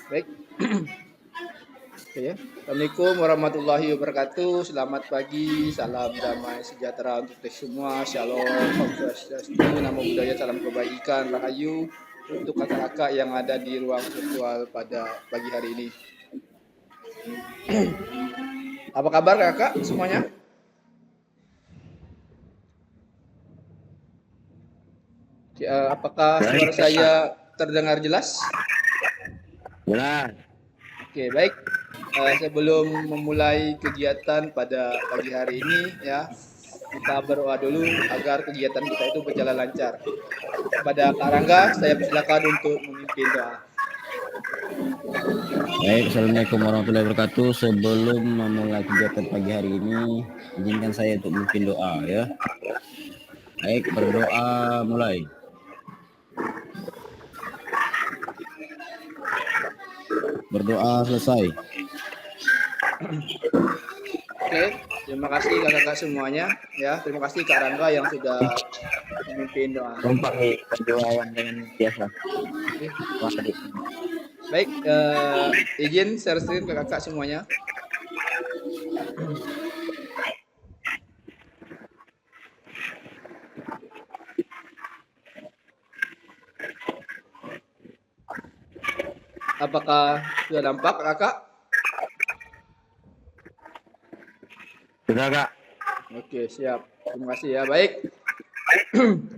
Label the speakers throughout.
Speaker 1: Baik. Oke ya. Assalamualaikum warahmatullahi wabarakatuh. Selamat pagi, salam damai sejahtera untuk kita semua. Shalom, Om Swastiastu, Namo Buddhaya, salam kebajikan, rahayu untuk kakak-kakak yang ada di ruang virtual pada pagi hari ini. Apa kabar kakak semuanya? Apakah suara saya terdengar jelas?
Speaker 2: Jelas.
Speaker 1: Oke, baik. Sebelum memulai kegiatan pada pagi hari ini ya, kita berdoa dulu agar kegiatan kita itu berjalan lancar. Kepada Kak Rangga, saya persilakan untuk memimpin doa.
Speaker 2: Baik, Assalamualaikum warahmatullahi wabarakatuh. Sebelum memulai kegiatan pagi hari ini, izinkan saya untuk memimpin doa ya. Baik, berdoa mulai. Berdoa selesai.
Speaker 1: Oke, terima kasih kakak-kakak semuanya ya. Terima kasih Kak Rangga yang sudah memimpin doa.
Speaker 2: Kompak nih berdoa yang dengan biasa.
Speaker 1: Oke. Baik, izin share screen ke kakak semuanya. Apakah sudah nampak kakak?
Speaker 2: Sudah Kak.
Speaker 1: Oke, siap. Terima kasih ya. Baik.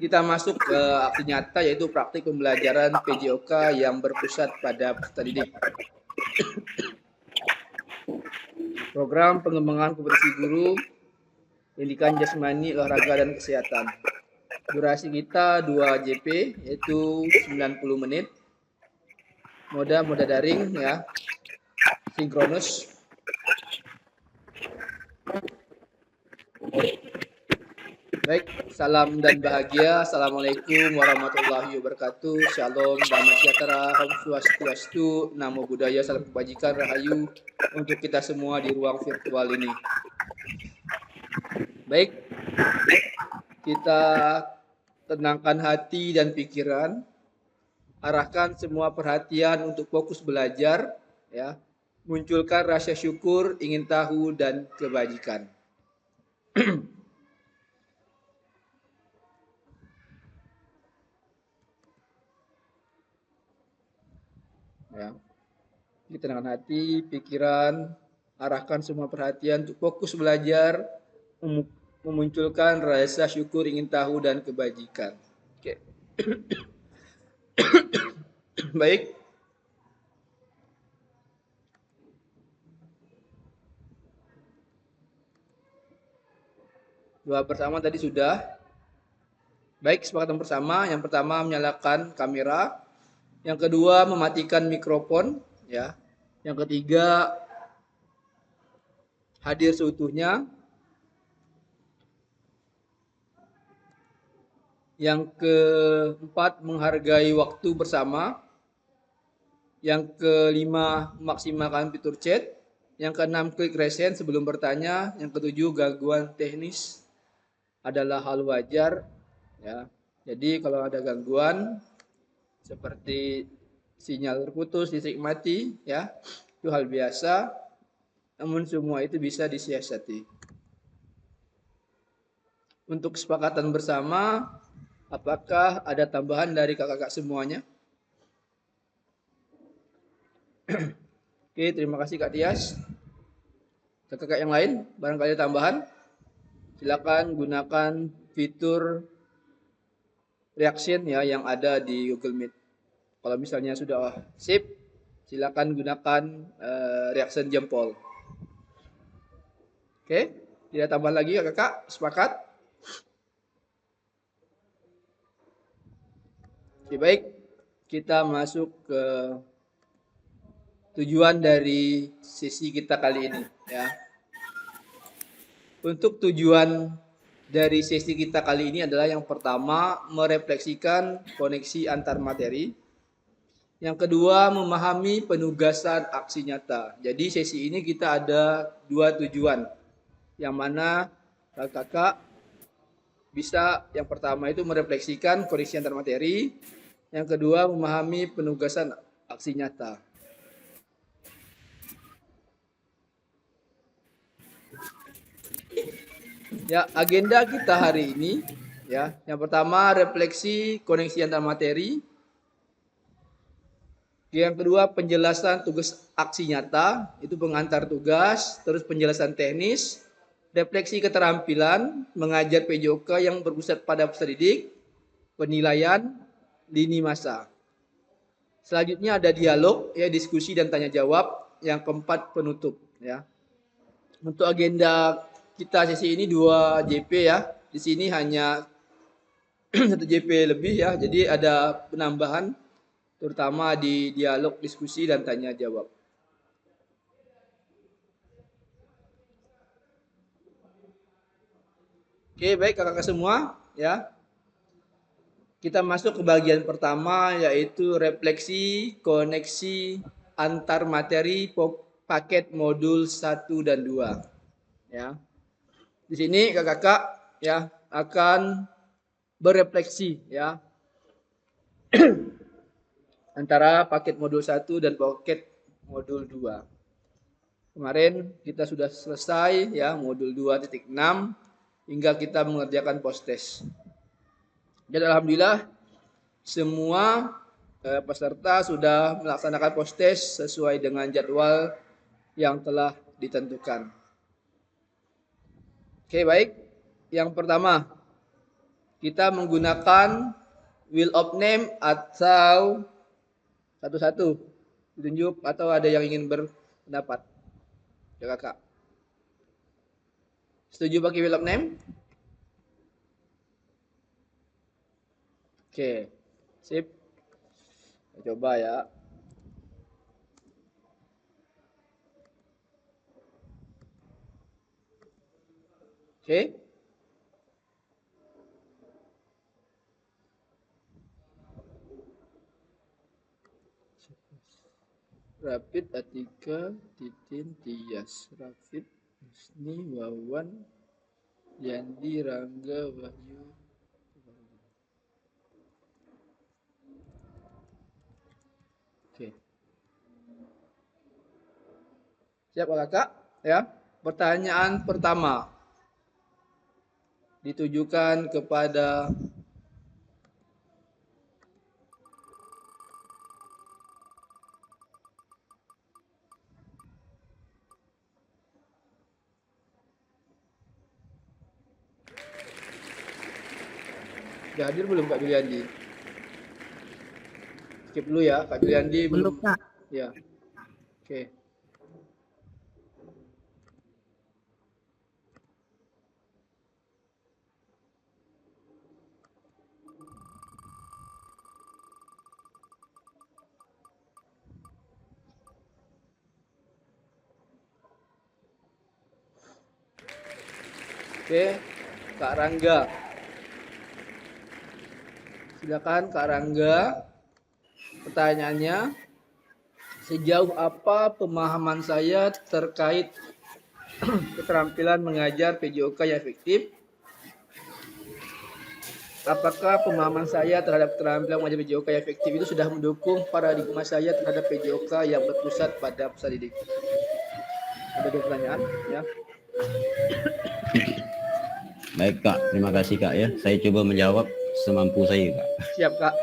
Speaker 1: Kita masuk ke aksi nyata yaitu praktik pembelajaran PJOK yang berpusat pada peserta didik. Program pengembangan kompetensi guru, pendidikan jasmani, olahraga dan kesehatan. Durasi kita 2 JP yaitu 90 menit. Moda daring ya. Sinkronus. Baik, salam dan bahagia. Assalamualaikum warahmatullahi wabarakatuh. Shalom, damai sejahtera, Om Swastiastu, Namo Buddhaya, salam kebajikan, rahayu untuk kita semua di ruang virtual ini. Baik, kita tenangkan hati dan pikiran, arahkan semua perhatian untuk fokus belajar, ya, munculkan rasa syukur, ingin tahu dan kebajikan. Ya. Kita tenangkan hati, pikiran, arahkan semua perhatian untuk fokus belajar, memunculkan rasa syukur, ingin tahu dan kebajikan. Oke. Baik. Doa bersama tadi sudah. Baik, kesepakatan bersama. Yang pertama menyalakan kamera, yang kedua mematikan mikrofon, ya. Yang ketiga hadir seutuhnya. Yang keempat menghargai waktu bersama. Yang kelima maksimalkan fitur chat. Yang keenam klik resend sebelum bertanya. Yang ketujuh gangguan teknis adalah hal wajar, ya. Jadi kalau ada gangguan seperti sinyal terputus, listrik mati, ya, itu hal biasa. Namun semua itu bisa disiasati. Untuk kesepakatan bersama, apakah ada tambahan dari kakak-kakak semuanya? Oke, terima kasih Kak Tias. Kakak-kakak yang lain, barangkali ada tambahan? Silakan gunakan fitur reaction ya yang ada di Google Meet. Kalau misalnya sudah sip, silakan gunakan reaction jempol. Oke, tidak tambah lagi kakak, sepakat? Oke, baik, kita masuk ke tujuan dari sesi kita kali ini ya. Untuk tujuan dari sesi kita kali ini adalah yang pertama merefleksikan koneksi antar materi. Yang kedua memahami penugasan aksi nyata. Jadi sesi ini kita ada dua tujuan. Yang mana kakak bisa yang pertama itu merefleksikan koneksi antar materi. Yang kedua memahami penugasan aksi nyata. Ya, agenda kita hari ini ya, yang pertama refleksi koneksi antar materi, yang kedua penjelasan tugas aksi nyata, itu pengantar tugas, terus penjelasan teknis, refleksi keterampilan mengajar PJOK yang berpusat pada peserta didik, penilaian, lini masa. Selanjutnya ada dialog, ya diskusi dan tanya jawab. Yang keempat penutup, ya. Untuk agenda kita sesi ini 2 JP ya. Di sini hanya 1 JP lebih ya. Jadi ada penambahan terutama di dialog, diskusi dan tanya jawab. Oke, baik kakak-kakak semua ya. Kita masuk ke bagian pertama yaitu refleksi koneksi antar materi paket modul 1 dan 2. Ya. Di sini kakak-kakak ya akan berefleksi ya antara paket modul 1 dan paket modul 2. Kemarin kita sudah selesai ya modul 2.6 hingga kita mengerjakan post test. Dan alhamdulillah semua peserta sudah melaksanakan post test sesuai dengan jadwal yang telah ditentukan. Oke, baik. Yang pertama, kita menggunakan wheel of name atau satu-satu ditunjuk atau ada yang ingin berpendapat? Ya kakak. Setuju pakai wheel of name? Oke, sip. Kita coba ya. Oke. Rafid, Atika, Titin, Tias, Rafid, Husni, Wawan, Yandi, Rangga, Wahyu. Oke. Siap kakak? Ya. Pertanyaan pertama ditujukan kepada sudah hadir belum Kak Juliandi? Skip dulu ya, Kak Juliandi belum.
Speaker 3: Kak.
Speaker 1: Ya. Oke. Oke, Kak Rangga. Silakan Kak Rangga. Pertanyaannya, sejauh apa pemahaman saya terkait keterampilan mengajar PJOK yang efektif? Apakah pemahaman saya terhadap keterampilan mengajar PJOK yang efektif itu sudah mendukung paradigma saya terhadap PJOK yang berpusat pada peserta didik? Ada 2 pertanyaan ya.
Speaker 2: Baik Kak, terima kasih Kak ya. Saya coba menjawab semampu saya Kak.
Speaker 1: Siap Kak.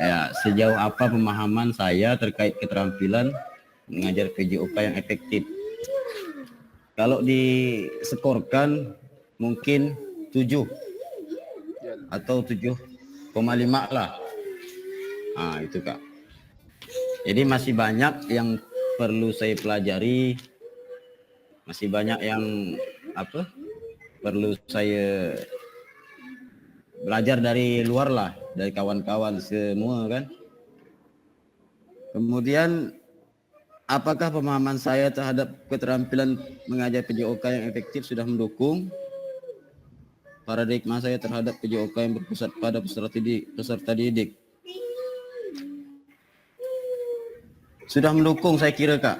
Speaker 2: Ya, sejauh apa pemahaman saya terkait keterampilan mengajar PJOK yang efektif? Kalau disekorkan mungkin 7 atau 7,5 lah. Nah, itu Kak. Jadi masih banyak yang perlu saya pelajari, masih banyak yang perlu saya belajar dari luar lah, dari kawan-kawan semua kan. Kemudian apakah pemahaman saya terhadap keterampilan mengajar PJOK yang efektif sudah mendukung paradigma saya terhadap PJOK yang berpusat pada peserta didik? Sudah mendukung saya kira Kak.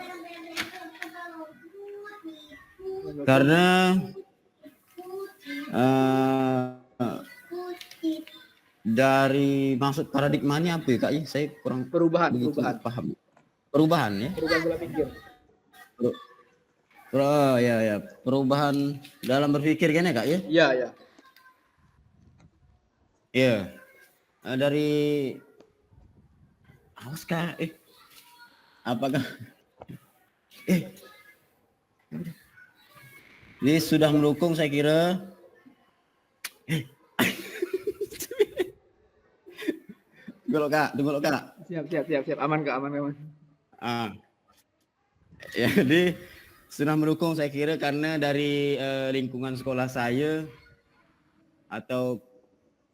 Speaker 2: Karena dari maksud paradigma ini apa ya Kak? Saya kurang
Speaker 1: Perubahan
Speaker 2: paham. Perubahan ya?
Speaker 1: Perubahan pola pikir.
Speaker 2: Oh ya ya, perubahan dalam berpikir kan ya Kak ya?
Speaker 1: Iya, ya.
Speaker 2: Iya. Dari awas Kak, apakah ini sudah mendukung saya kira. Tunggu lo Kak.
Speaker 1: Siap, siap, siap, siap. Aman, Kak, aman, aman.
Speaker 2: Ah, ya, jadi sudah mendukung saya kira karena dari lingkungan sekolah saya atau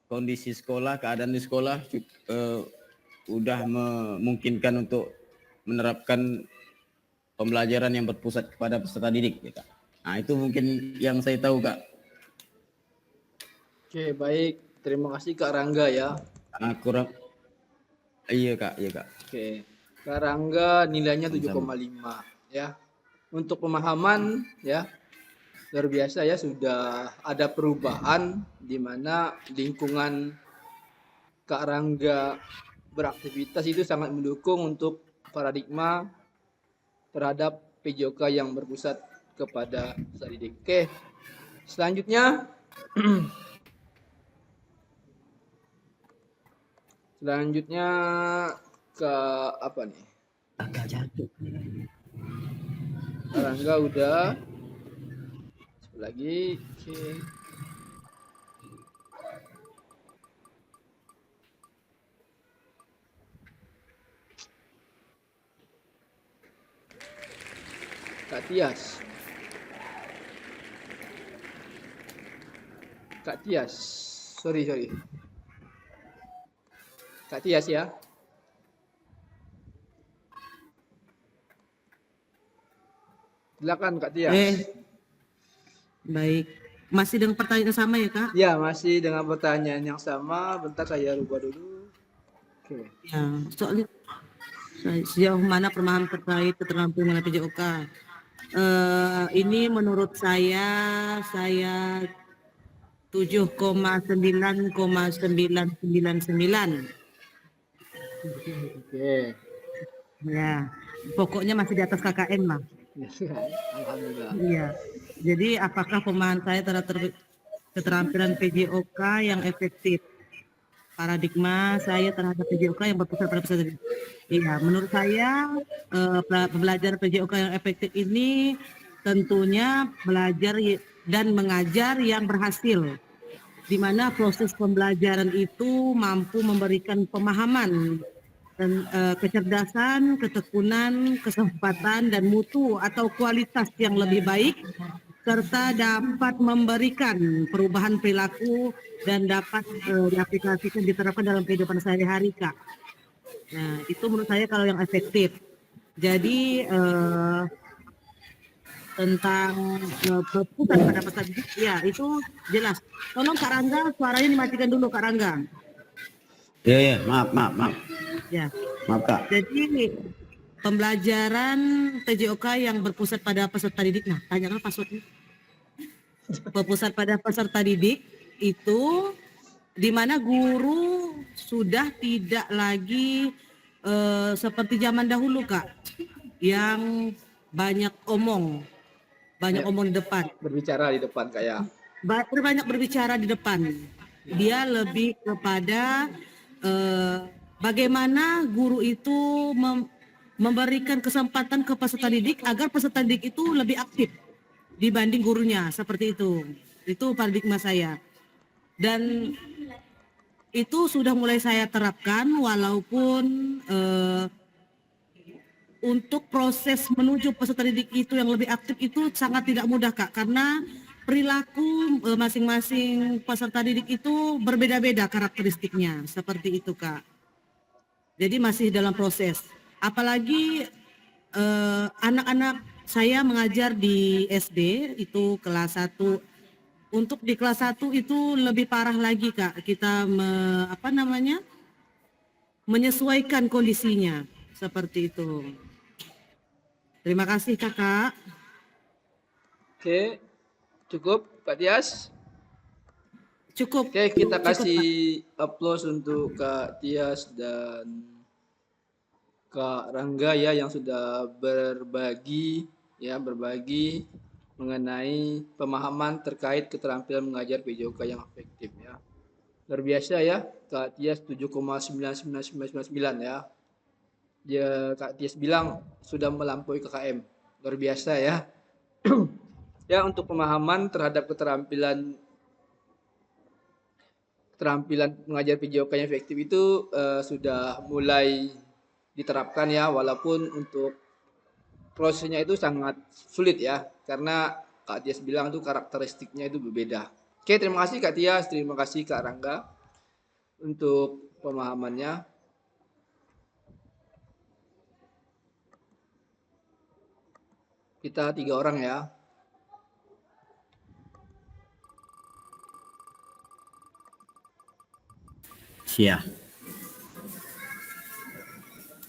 Speaker 2: kondisi sekolah, keadaan di sekolah udah memungkinkan untuk menerapkan pembelajaran yang berpusat kepada peserta didik ya, Kak. Nah, itu mungkin yang saya tahu, Kak.
Speaker 1: Oke, baik. Terima kasih Kak Rangga ya.
Speaker 2: Kurang iya, Kak.
Speaker 1: Oke. Kak Rangga nilainya
Speaker 2: Sama-sama.
Speaker 1: 7,5 ya. Untuk pemahaman ya, luar biasa ya, sudah ada perubahan di mana lingkungan Kak Rangga beraktivitas itu sangat mendukung untuk paradigma terhadap PJOK yang berpusat kepada peserta didik. Oke. Selanjutnya ke apa nih?
Speaker 2: Agak jatuh.
Speaker 1: Kak Rangga udah. Satu lagi. Oke. Kak Tias. Sorry. Kak Tias ya. Silakan Kak Tias.
Speaker 3: Baik. Masih dengan pertanyaan yang sama ya, Kak?
Speaker 1: Ya, masih dengan pertanyaan yang sama. Bentar saya rubah dulu. Oke.
Speaker 3: Ya, soalnya sejauh mana pemahaman terkait keterampilan PJOK? Ini menurut saya 7,9,999.
Speaker 1: Oke.
Speaker 3: Ya, pokoknya masih di atas KKM lah.
Speaker 1: Alhamdulillah.
Speaker 3: Iya. Jadi apakah pemahaman saya terhadap keterampilan PJOK yang efektif? Paradigma saya terhadap PJOK yang berpusat pada peserta didik. Iya, menurut saya pembelajaran PJOK yang efektif ini tentunya belajar dan mengajar yang berhasil, di mana proses pembelajaran itu mampu memberikan pemahaman dan kecerdasan, ketekunan, kesempatan, dan mutu atau kualitas yang lebih baik, serta dapat memberikan perubahan perilaku dan dapat diaplikasikan diterapkan dalam kehidupan sehari-hari, Kak. Nah, itu menurut saya kalau yang efektif. Jadi tentang berpusat pada peserta didik, ya itu jelas. Tolong Kak Rangga, suaranya dimatikan dulu Kak Rangga.
Speaker 2: Iya, maaf.
Speaker 3: Ya.
Speaker 2: Maaf, Kak.
Speaker 3: Jadi pembelajaran PJOK yang berpusat pada peserta didik. Nah, tanyakan passwordnya. Berpusat pada peserta didik itu di mana guru sudah tidak lagi seperti zaman dahulu, Kak, yang banyak omong di depan.
Speaker 1: Berbicara di depan kayak.
Speaker 3: Banyak berbicara di depan. Dia lebih kepada bagaimana guru itu memberikan kesempatan ke peserta didik agar peserta didik itu lebih aktif dibanding gurunya, seperti itu. Itu paradigma saya. Dan itu sudah mulai saya terapkan, walaupun untuk proses menuju peserta didik itu yang lebih aktif itu sangat tidak mudah, Kak, karena perilaku masing-masing peserta didik itu berbeda-beda karakteristiknya, seperti itu, Kak. Jadi masih dalam proses. Apalagi anak-anak saya mengajar di SD itu kelas 1. Untuk di kelas 1 itu lebih parah lagi, Kak. Kita menyesuaikan kondisinya seperti itu. Terima kasih, Kakak.
Speaker 1: Oke. Cukup Kak Tias?
Speaker 3: Cukup.
Speaker 1: Oke, kita
Speaker 3: Cukup,
Speaker 1: kasih
Speaker 3: Kak.
Speaker 1: aplaus untuk Kak Tias dan Kak Rangga ya yang sudah berbagi ya berbagi mengenai pemahaman terkait keterampilan mengajar PJOK yang efektif ya. Luar biasa ya, Kak Tias 7,99999 ya. Kak Tias bilang sudah melampaui KKM. Luar biasa ya. Ya, untuk pemahaman terhadap keterampilan mengajar PJOK yang efektif itu sudah mulai diterapkan ya, walaupun untuk prosesnya itu sangat sulit ya, karena Kak Tias bilang itu karakteristiknya itu berbeda. Oke, terima kasih Kak Tias, terima kasih Kak Rangga untuk pemahamannya. Kita 3 orang ya.
Speaker 4: Sia.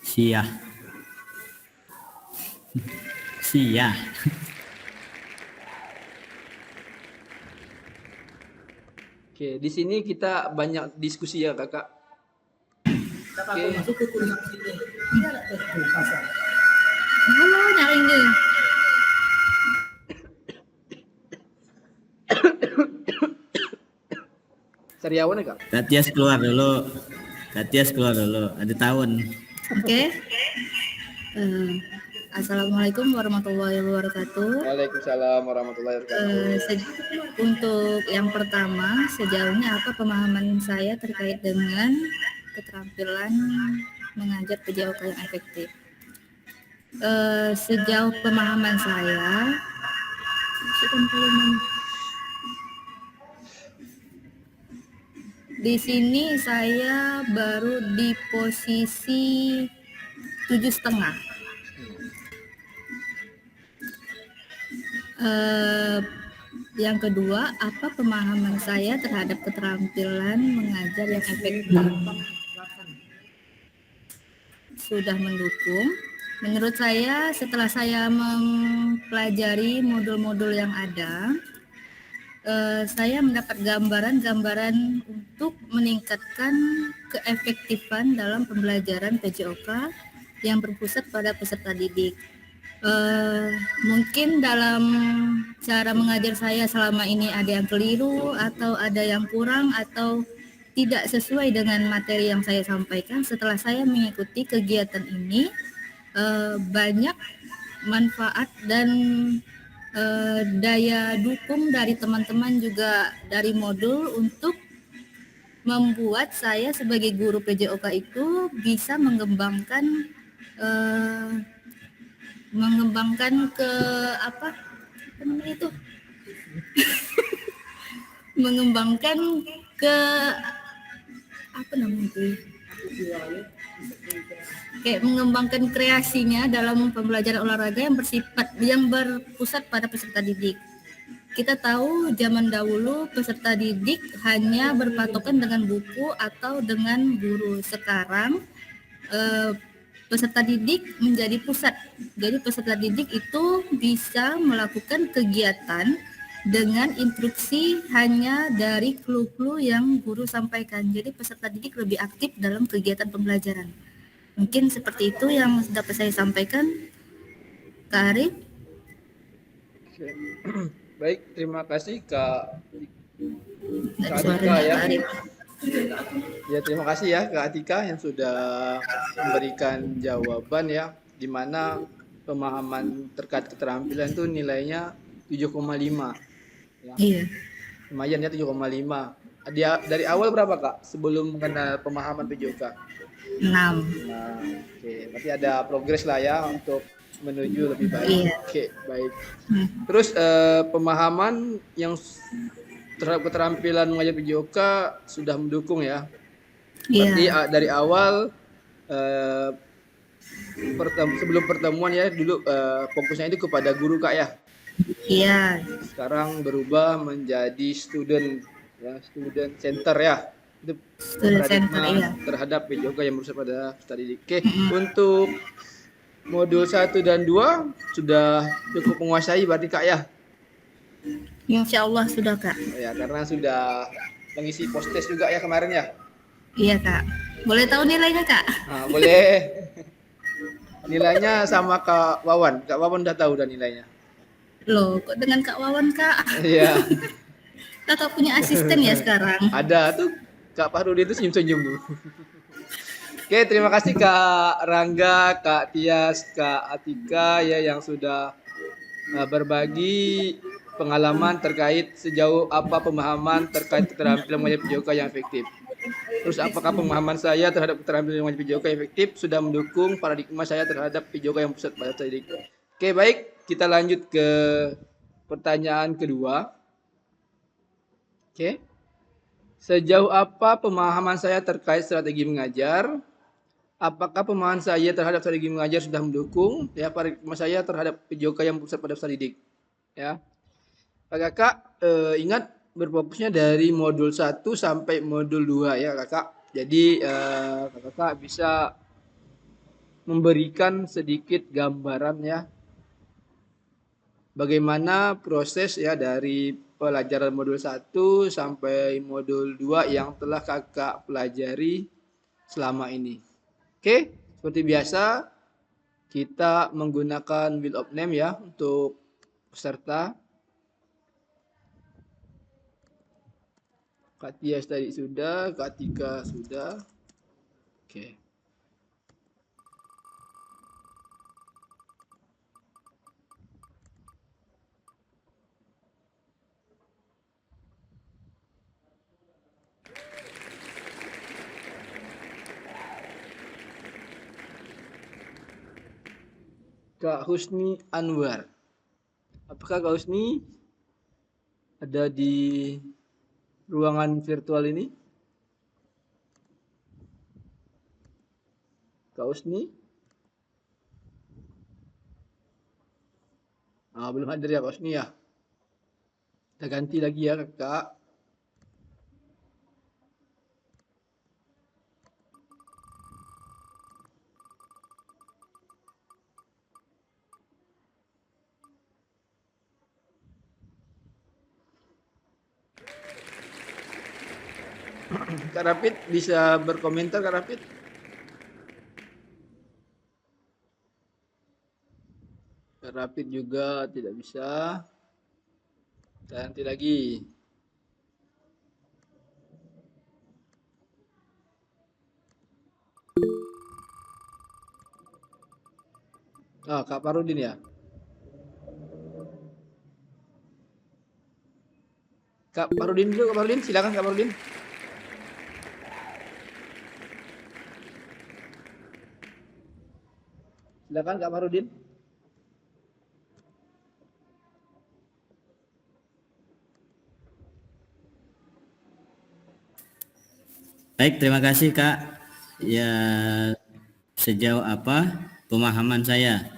Speaker 4: Sia. Sia.
Speaker 1: Oke, di sini kita banyak diskusi ya Kakak. Oke.
Speaker 5: Halo, nyaring deh.
Speaker 1: Sariawan ya Kak?
Speaker 4: Katias keluar dulu. Katias keluar dulu. Ada tahun.
Speaker 5: Oke. Assalamualaikum warahmatullahi wabarakatuh.
Speaker 1: Waalaikumsalam warahmatullahi wabarakatuh.
Speaker 5: Untuk yang pertama, sejauhnya apa pemahaman saya terkait dengan keterampilan mengajar PJOK yang efektif? Sejauh pemahaman saya, di sini saya baru di posisi 7,5. Yang kedua, apa pemahaman saya terhadap keterampilan mengajar yang efektif? Sudah mendukung. Menurut saya, setelah saya mempelajari modul-modul yang ada, saya mendapat gambaran untuk meningkatkan keefektifan dalam pembelajaran PJOK yang berpusat pada peserta didik. Mungkin dalam cara mengajar saya selama ini ada yang keliru atau ada yang kurang atau tidak sesuai dengan materi yang saya sampaikan. Setelah saya mengikuti kegiatan ini, banyak manfaat dan daya dukung dari teman-teman juga dari modul untuk membuat saya sebagai guru PJOK itu bisa mengembangkan ke apa namanya itu mengembangkan ke apa namanya itu kayak mengembangkan kreasinya dalam pembelajaran olahraga yang berpusat pada peserta didik. Kita tahu zaman dahulu peserta didik hanya berpatokan dengan buku atau dengan guru. Sekarang peserta didik menjadi pusat. Jadi peserta didik itu bisa melakukan kegiatan dengan instruksi hanya dari clue-clue yang guru sampaikan. Jadi peserta didik lebih aktif dalam kegiatan pembelajaran. Mungkin seperti itu yang dapat saya sampaikan, Kak Arif.
Speaker 1: Baik, terima kasih Kak Atika
Speaker 5: Suaranya
Speaker 1: ya.
Speaker 5: Kak Arif.
Speaker 1: Ya, terima kasih ya Kak Atika yang sudah memberikan jawaban ya, di mana pemahaman terkait keterampilan itu nilainya 7,5 ya.
Speaker 5: Iya.
Speaker 1: Lumayan ya 7,5. Dia dari awal berapa Kak sebelum mengenal pemahaman PJOK?
Speaker 5: 6.
Speaker 1: Nah, oke, berarti ada progres lah ya untuk menuju lebih baik.
Speaker 5: Iya.
Speaker 1: Oke, baik. Terus pemahaman yang terhadap keterampilan mengajar PJOK sudah mendukung ya. Berarti
Speaker 5: Iya.
Speaker 1: dari awal sebelum pertemuan ya dulu fokusnya itu kepada guru Kak ya.
Speaker 5: Iya.
Speaker 1: Sekarang berubah menjadi student center ya. Itu
Speaker 5: Student center,
Speaker 1: paradigma
Speaker 5: iya.
Speaker 1: terhadap PJOK yang berusaha pada peserta didik. Oke, untuk modul 1 dan 2 sudah cukup menguasai berarti Kak ya.
Speaker 5: Insya Allah sudah, Kak.
Speaker 1: Ya, karena sudah mengisi post-test juga ya kemarin ya.
Speaker 5: Iya, Kak. Boleh tahu nilainya, Kak?
Speaker 1: Nah, boleh. Nilainya sama Kak Wawan. Kak Wawan udah tahu udah nilainya.
Speaker 5: Loh, kok dengan Kak Wawan, Kak?
Speaker 1: Iya,
Speaker 5: Kakak punya asisten ya sekarang?
Speaker 1: ada tuh Kak Fahrudin itu senyum-senyum tuh. Oke, terima kasih Kak Rangga, Kak Tias, Kak Atika ya yang sudah berbagi pengalaman terkait sejauh apa pemahaman terkait keterampilan mengajar PJOK yang efektif. Terus apakah pemahaman saya terhadap keterampilan mengajar PJOK yang efektif sudah mendukung paradigma saya terhadap PJOK yang pusat pada didik. Oke, baik, kita lanjut ke pertanyaan kedua. Oke. Sejauh apa pemahaman saya terkait strategi mengajar? Apakah pemahaman saya terhadap strategi mengajar sudah mendukung ya paradigma saya terhadap PJOK yang pusat pada peserta didik? Ya. Pak Kakak ingat berfokusnya dari modul 1 sampai modul 2 ya Kakak. Jadi Kakak bisa memberikan sedikit gambaran ya bagaimana proses ya dari pelajaran modul 1 sampai modul 2 yang telah Kakak pelajari selama ini. Oke, seperti biasa kita menggunakan wheel of name ya untuk peserta. Kak Tias tadi sudah, Kak Tika sudah. Oke. Kak Husni Anwar. Apakah Kak Husni ada di ruangan virtual ini? Kak Husni? Belum hadir ya Kak Husni ya? Kita ganti lagi ya Kak. Kak Rapid bisa berkomentar Kak Rapid? Kak Rapid juga tidak bisa. Kita nanti lagi. Kak Parudin ya? Kak Parudin dulu, Kak Parudin. Silakan Kak Parudin. Silakan Kak Parudin.
Speaker 4: Baik, terima kasih Kak. Ya, sejauh apa pemahaman saya?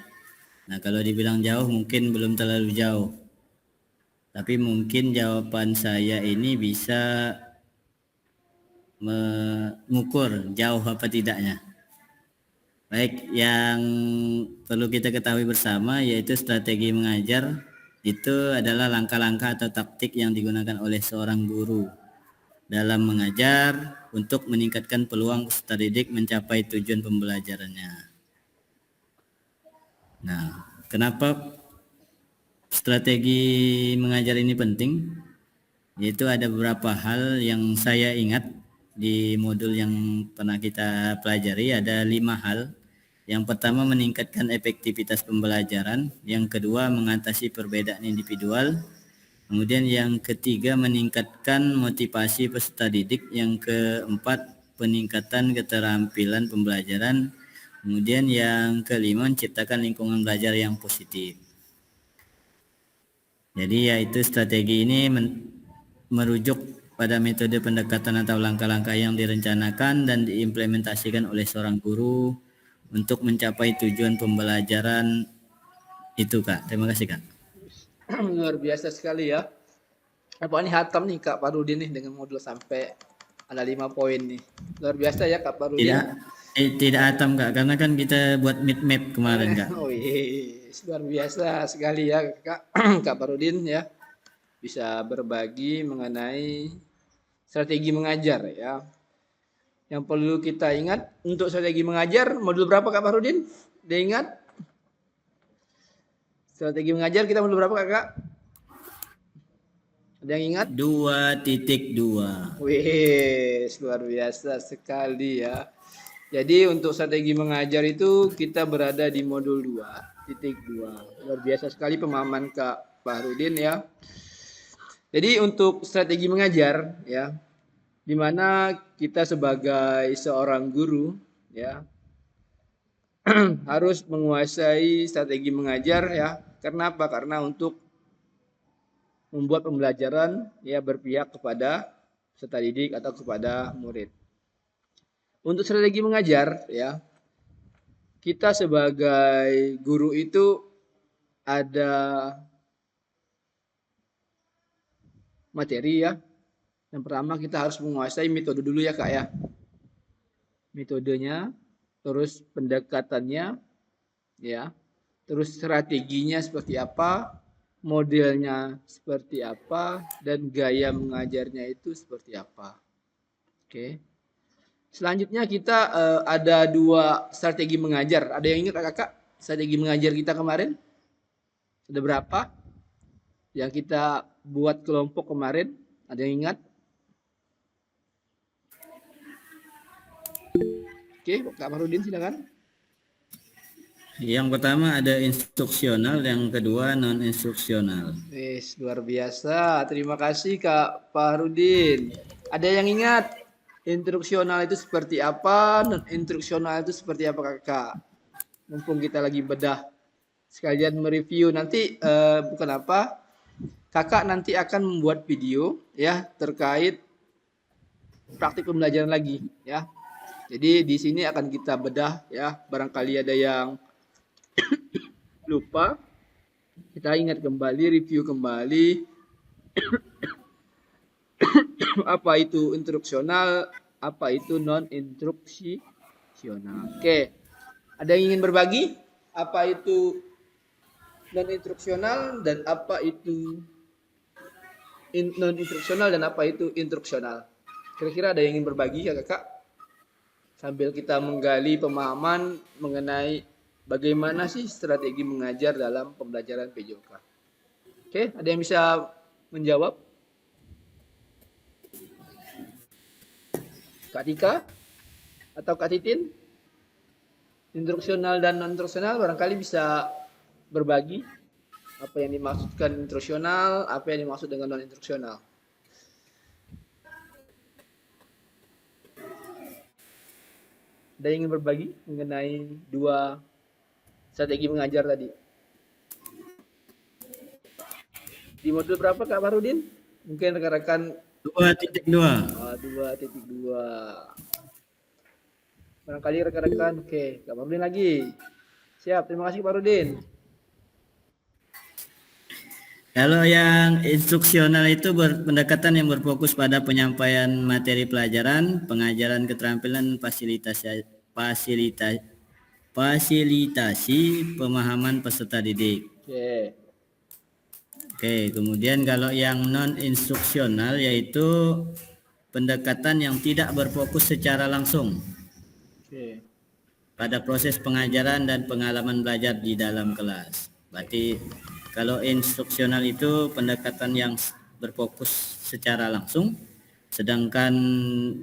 Speaker 4: Nah, kalau dibilang jauh mungkin belum terlalu jauh. Tapi mungkin jawaban saya ini bisa mengukur jauh apa tidaknya. Baik, yang perlu kita ketahui bersama yaitu strategi mengajar itu adalah langkah-langkah atau taktik yang digunakan oleh seorang guru dalam mengajar untuk meningkatkan peluang peserta didik mencapai tujuan pembelajarannya. Nah, kenapa strategi mengajar ini penting? Yaitu ada beberapa hal yang saya ingat di modul yang pernah kita pelajari, ada 5 hal. Yang pertama meningkatkan efektivitas pembelajaran, yang kedua mengatasi perbedaan individual, kemudian yang ketiga meningkatkan motivasi peserta didik, yang keempat peningkatan keterampilan pembelajaran, kemudian yang kelima menciptakan lingkungan belajar yang positif. Jadi yaitu strategi ini merujuk pada metode pendekatan atau langkah-langkah yang direncanakan dan diimplementasikan oleh seorang guru untuk mencapai tujuan pembelajaran itu Kak. Terima kasih Kak.
Speaker 1: Luar biasa sekali ya. Apa ini hatam nih Kak Parudin nih dengan modul sampai ada 5 poin nih. Luar biasa ya Kak Parudin.
Speaker 4: Tidak hatam Kak, karena kan kita buat map kemarin Kak.
Speaker 1: Oh iya, luar biasa sekali ya Kak Kak Parudin ya. Bisa berbagi mengenai strategi mengajar ya. Yang perlu kita ingat untuk strategi mengajar modul berapa Kak Parudin? Ada yang ingat? Strategi mengajar kita modul berapa kakak? Ada yang ingat?
Speaker 4: 2.2.
Speaker 1: Wih, luar biasa sekali ya. Jadi untuk strategi mengajar itu kita berada di modul 2.2. Luar biasa sekali pemahaman Kak Fahrudin ya. Jadi untuk strategi mengajar ya, di mana kita sebagai seorang guru ya harus menguasai strategi mengajar ya. Karena apa? Karena untuk membuat pembelajaran ya berpihak kepada peserta didik atau kepada murid. Untuk strategi mengajar ya, kita sebagai guru itu ada materi ya. Yang pertama kita harus menguasai metode dulu ya Kak ya. Metodenya, terus pendekatannya ya, terus strateginya seperti apa, modelnya seperti apa, dan gaya mengajarnya itu seperti apa. Oke. Selanjutnya kita ada 2 strategi mengajar. Ada yang ingat kakak strategi mengajar kita kemarin? Ada berapa? Yang kita buat kelompok kemarin. Ada yang ingat? Oke, Kak Marudin silakan.
Speaker 4: Yang pertama ada instruksional, yang kedua non instruksional.
Speaker 1: Luar biasa. Terima kasih Kak Fahrudin. Ada yang ingat instruksional itu seperti apa, non instruksional itu seperti apa kakak? Mumpung kita lagi bedah, sekalian mereview. Nanti bukan apa, kakak nanti akan membuat video ya terkait praktik pembelajaran lagi ya. Jadi di sini akan kita bedah ya. Barangkali ada yang lupa, kita ingat kembali, review kembali apa itu instruksional, apa itu non instruksional. Oke, ada yang ingin berbagi apa itu non instruksional dan apa itu non instruksional dan apa itu instruksional? Kira-kira ada yang ingin berbagi ya kakak? Sambil kita menggali pemahaman mengenai bagaimana sih strategi mengajar dalam pembelajaran PJOK. Oke, ada yang bisa menjawab? Kak Tika atau Kak Titin? Instruksional dan non instruksional barangkali bisa berbagi apa yang dimaksudkan instruksional, apa yang dimaksud dengan non instruksional. Ada yang ingin berbagi mengenai 2 strategi mengajar tadi? Di modul berapa Kak Farudin? Mungkin rekan-rekan
Speaker 4: 2.2.
Speaker 1: 2.2. Barangkali rekan-rekan, oke, Kak Farudin lagi. Siap, terima kasih Kak Farudin.
Speaker 4: Kalau yang instruksional itu pendekatan yang berfokus pada penyampaian materi pelajaran, pengajaran keterampilan, fasilitasi pemahaman peserta didik. Oke, kemudian kalau yang non instruksional yaitu pendekatan yang tidak berfokus secara langsung pada proses pengajaran dan pengalaman belajar di dalam kelas. Berarti kalau instruksional itu pendekatan yang berfokus secara langsung, sedangkan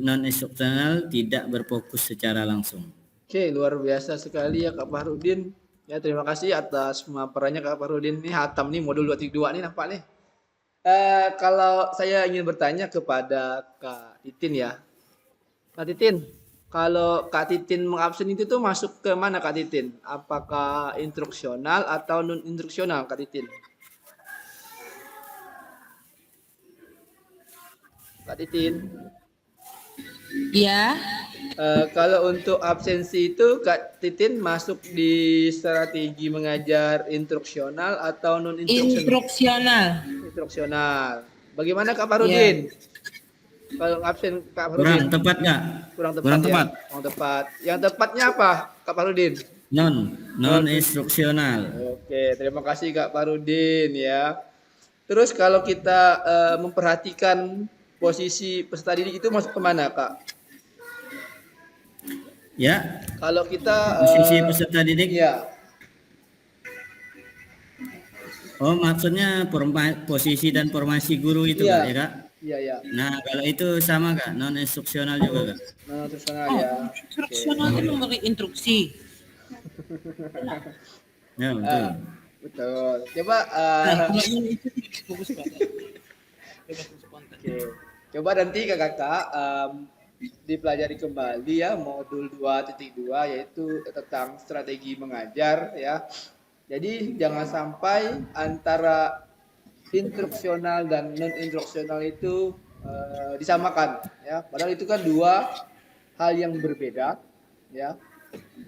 Speaker 4: non instruksional tidak berfokus secara langsung.
Speaker 1: Oke, luar biasa sekali ya Kak Fahrudin. Ya, terima kasih atas pemaparannya Kak Fahrudin. Ini hatam nih modul 232 nih nampak nih. Kalau saya ingin bertanya kepada Kak Titin ya. Kak Titin, kalau Kak Titin mengabsen itu tuh masuk ke mana Kak Titin? Apakah instruksional atau non instruksional Kak Titin? Kak Titin.
Speaker 3: Ya,
Speaker 1: Kalau untuk absensi itu Kak Titin masuk di strategi mengajar instruksional atau non instruksional? Instruksional. Bagaimana Kak Farudin? Kalau absen Kak Farudin?
Speaker 4: Kurang tepat nggak?
Speaker 1: Kurang tepat.
Speaker 4: Kurang
Speaker 1: Ya?
Speaker 4: tepat.
Speaker 1: Kurang tepat. Yang tepatnya apa Kak Farudin?
Speaker 4: Non instruksional.
Speaker 1: Oke, terima kasih Kak Farudin ya. Terus kalau kita memperhatikan posisi peserta didik itu masuk kemana Kak?
Speaker 4: Ya,
Speaker 1: Kalau kita
Speaker 4: posisi peserta didik.
Speaker 1: ya,
Speaker 4: Oh, maksudnya posisi dan formasi guru itu
Speaker 1: iya,
Speaker 4: Kak, ya Kak?
Speaker 1: iya, ya.
Speaker 4: Nah, kalau itu sama Kak, non instruksional juga Kak.
Speaker 1: Non instruksional
Speaker 3: Oh,
Speaker 1: ya.
Speaker 3: instruksional itu memberi instruksi.
Speaker 4: Ya, betul.
Speaker 1: Ah, betul. Coba
Speaker 3: Nah, kalau yang itu fokus pada
Speaker 1: oke. Coba nanti kakak dipelajari kembali ya modul 2.2 yaitu tentang strategi mengajar ya. Jadi jangan sampai antara instruksional dan non instruksional itu disamakan ya. Padahal itu kan dua hal yang berbeda ya.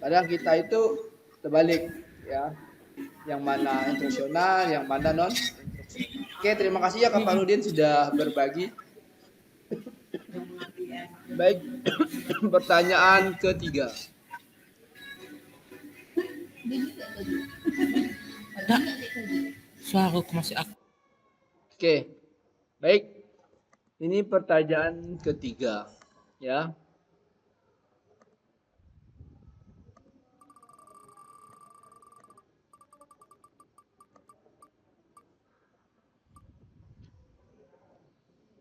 Speaker 1: Padahal kita itu terbalik ya. Yang mana instruksional, yang mana non instruksional. Oke, terima kasih ya Kak Farudin sudah berbagi. Baik, pertanyaan ketiga.
Speaker 3: suara aku masih aktif.
Speaker 1: Oke, baik. Ini pertanyaan ketiga, ya.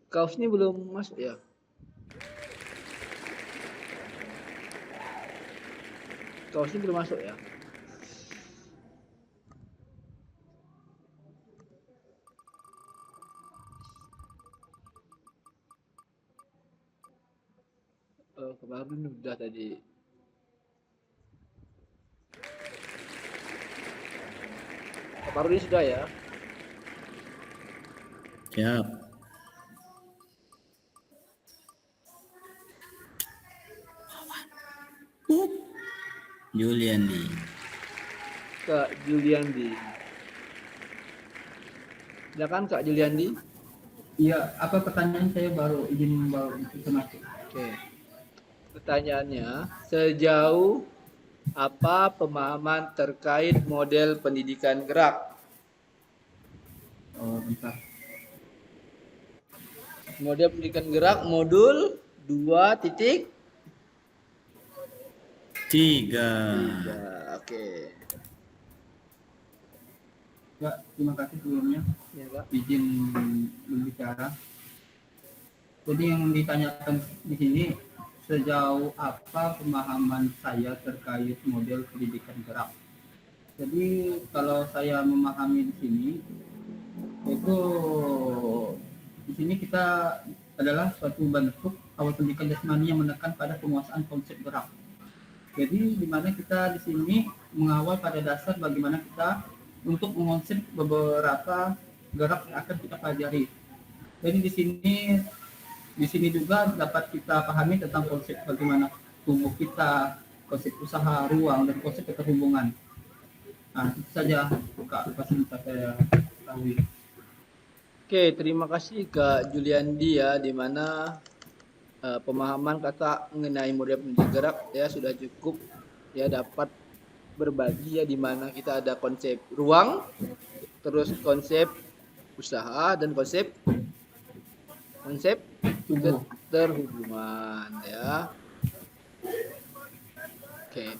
Speaker 1: Kaos ini belum masuk ya? Kaos ini belum masuk ya? Kemarin udah tadi. Kemarin ini sudah ya?
Speaker 4: Siap. Juliandi.
Speaker 1: Kak Juliandi. Silakan Kak Juliandi.
Speaker 6: Iya, apa pertanyaan saya baru itu masuk.
Speaker 1: Oke. Pertanyaannya, sejauh apa pemahaman terkait model pendidikan gerak?
Speaker 6: Oh, bentar.
Speaker 1: Model pendidikan gerak modul 2.3. Oke.
Speaker 6: Ya, terima kasih sebelumnya
Speaker 1: Ya, Kak.
Speaker 6: izin berbicara. Jadi yang ditanyakan di sini, sejauh apa pemahaman saya terkait model pendidikan gerak. Jadi kalau saya memahami di sini, itu di sini kita adalah suatu bentuk awal pendidikan jasmani yang menekan pada penguasaan konsep gerak. Jadi di mana kita di sini mengawal pada dasar bagaimana kita untuk mengonsep beberapa gerak yang akan kita pelajari. Jadi di sini juga dapat kita pahami tentang konsep bagaimana tubuh kita, konsep usaha, ruang, dan konsep keterhubungan. Nah, itu saja Kak, fasilitas saya ketahui.
Speaker 1: Oke, terima kasih Kak Juliandi ya, di mana pemahaman kata mengenai model pendidikan gerak ya sudah cukup ya dapat berbagi ya, di mana kita ada konsep ruang, terus konsep usaha dan konsep keterhubungan ya. Oke.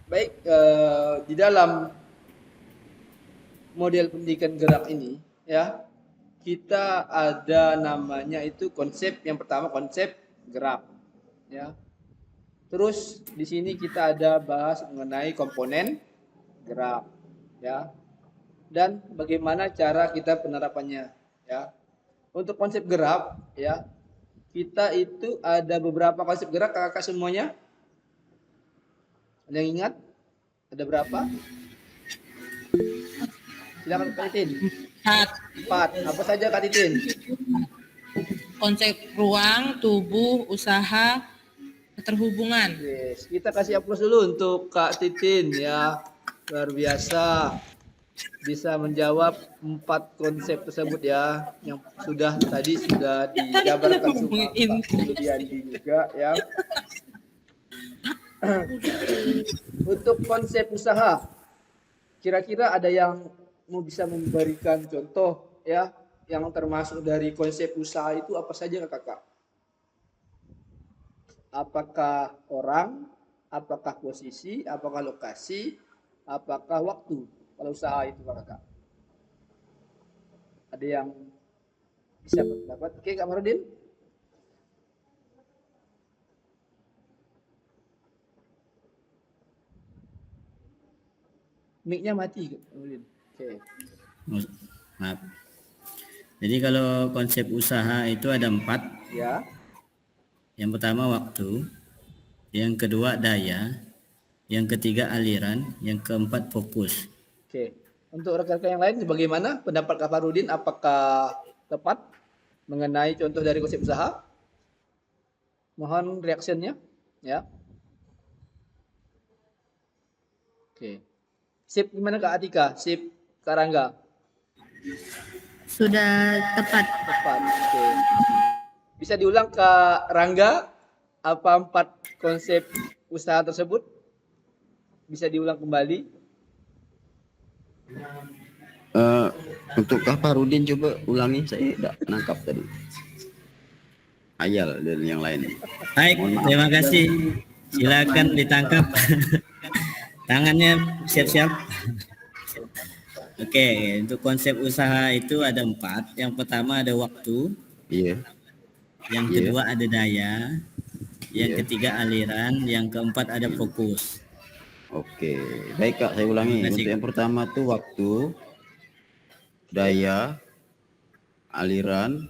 Speaker 1: Baik, di dalam model pendidikan gerak ini ya, kita ada namanya itu konsep, yang pertama konsep gerak ya. Terus di sini kita ada bahas mengenai komponen gerak ya, dan bagaimana cara kita penerapannya ya. Untuk konsep gerak ya, kita itu ada beberapa konsep gerak kakak semuanya. Ada yang ingat? Ada berapa? Silakan Kak Titin. 4. Apa saja Kak Titin?
Speaker 3: Konsep ruang, tubuh, usaha, keterhubungan.
Speaker 1: Yes, kita kasih aplaus dulu untuk Kak Titin ya. Luar biasa. Bisa menjawab 4 konsep tersebut ya, yang tadi sudah dijabarkan sama Pak Juliandi juga ya. Untuk konsep usaha, kira-kira ada yang mau bisa memberikan contoh ya, yang termasuk dari konsep usaha itu apa saja kakak? Apakah orang, apakah posisi, apakah lokasi, apakah waktu? Kalau usaha itu kakak. Ada yang bisa berpendapat? Oke, Kak Marudin. Mic-nya mati, Kak Marudin. Oke.
Speaker 4: Maaf. Jadi kalau konsep usaha itu ada 4.
Speaker 1: Ya.
Speaker 4: Yang pertama waktu, yang kedua daya, yang ketiga aliran, yang keempat fokus.
Speaker 1: Oke. Untuk rekan-rekan yang lain bagaimana pendapat Kak Farudin? Apakah tepat mengenai contoh dari konsep usaha? Mohon reaksinya, ya. Oke. Sip, gimana Kak Atika? Sip, Kak Rangga?
Speaker 5: Sudah tepat.
Speaker 1: Tepat. Oke. Bisa diulang Kak Rangga apa 4 konsep usaha tersebut? Bisa diulang kembali?
Speaker 2: Untuk Kak Farudin coba ulangi, saya tidak menangkap tadi. Ayal dan yang lain.
Speaker 4: Baik, terima kasih. Silakan ditangkap. Tangannya siap-siap. Oke, untuk konsep usaha itu ada 4. Yang pertama ada waktu,
Speaker 2: Iya.
Speaker 4: yang
Speaker 2: Iya.
Speaker 4: kedua ada daya, yang
Speaker 2: Iya.
Speaker 4: ketiga aliran, yang keempat ada fokus.
Speaker 2: Oke, baik Kak, saya ulangi.
Speaker 4: Terima kasih.
Speaker 2: Untuk yang pertama tuh waktu, daya, aliran,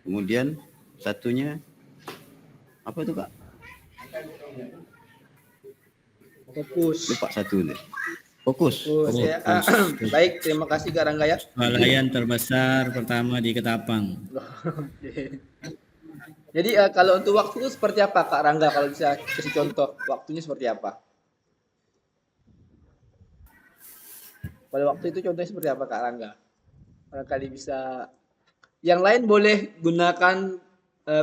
Speaker 2: kemudian satunya apa itu Kak?
Speaker 1: Fokus.
Speaker 2: Lupa satu deh. Fokus.
Speaker 1: Fokus, ya. Baik, terima kasih Kak Rangga ya.
Speaker 4: Swalayan terbesar pertama di Ketapang.
Speaker 1: Oke. Jadi kalau untuk waktu itu seperti apa Kak Rangga, kalau bisa kasih contoh waktunya seperti apa? Kalau waktu itu contohnya seperti apa Kak Rangga? Barangkali bisa. Yang lain boleh gunakan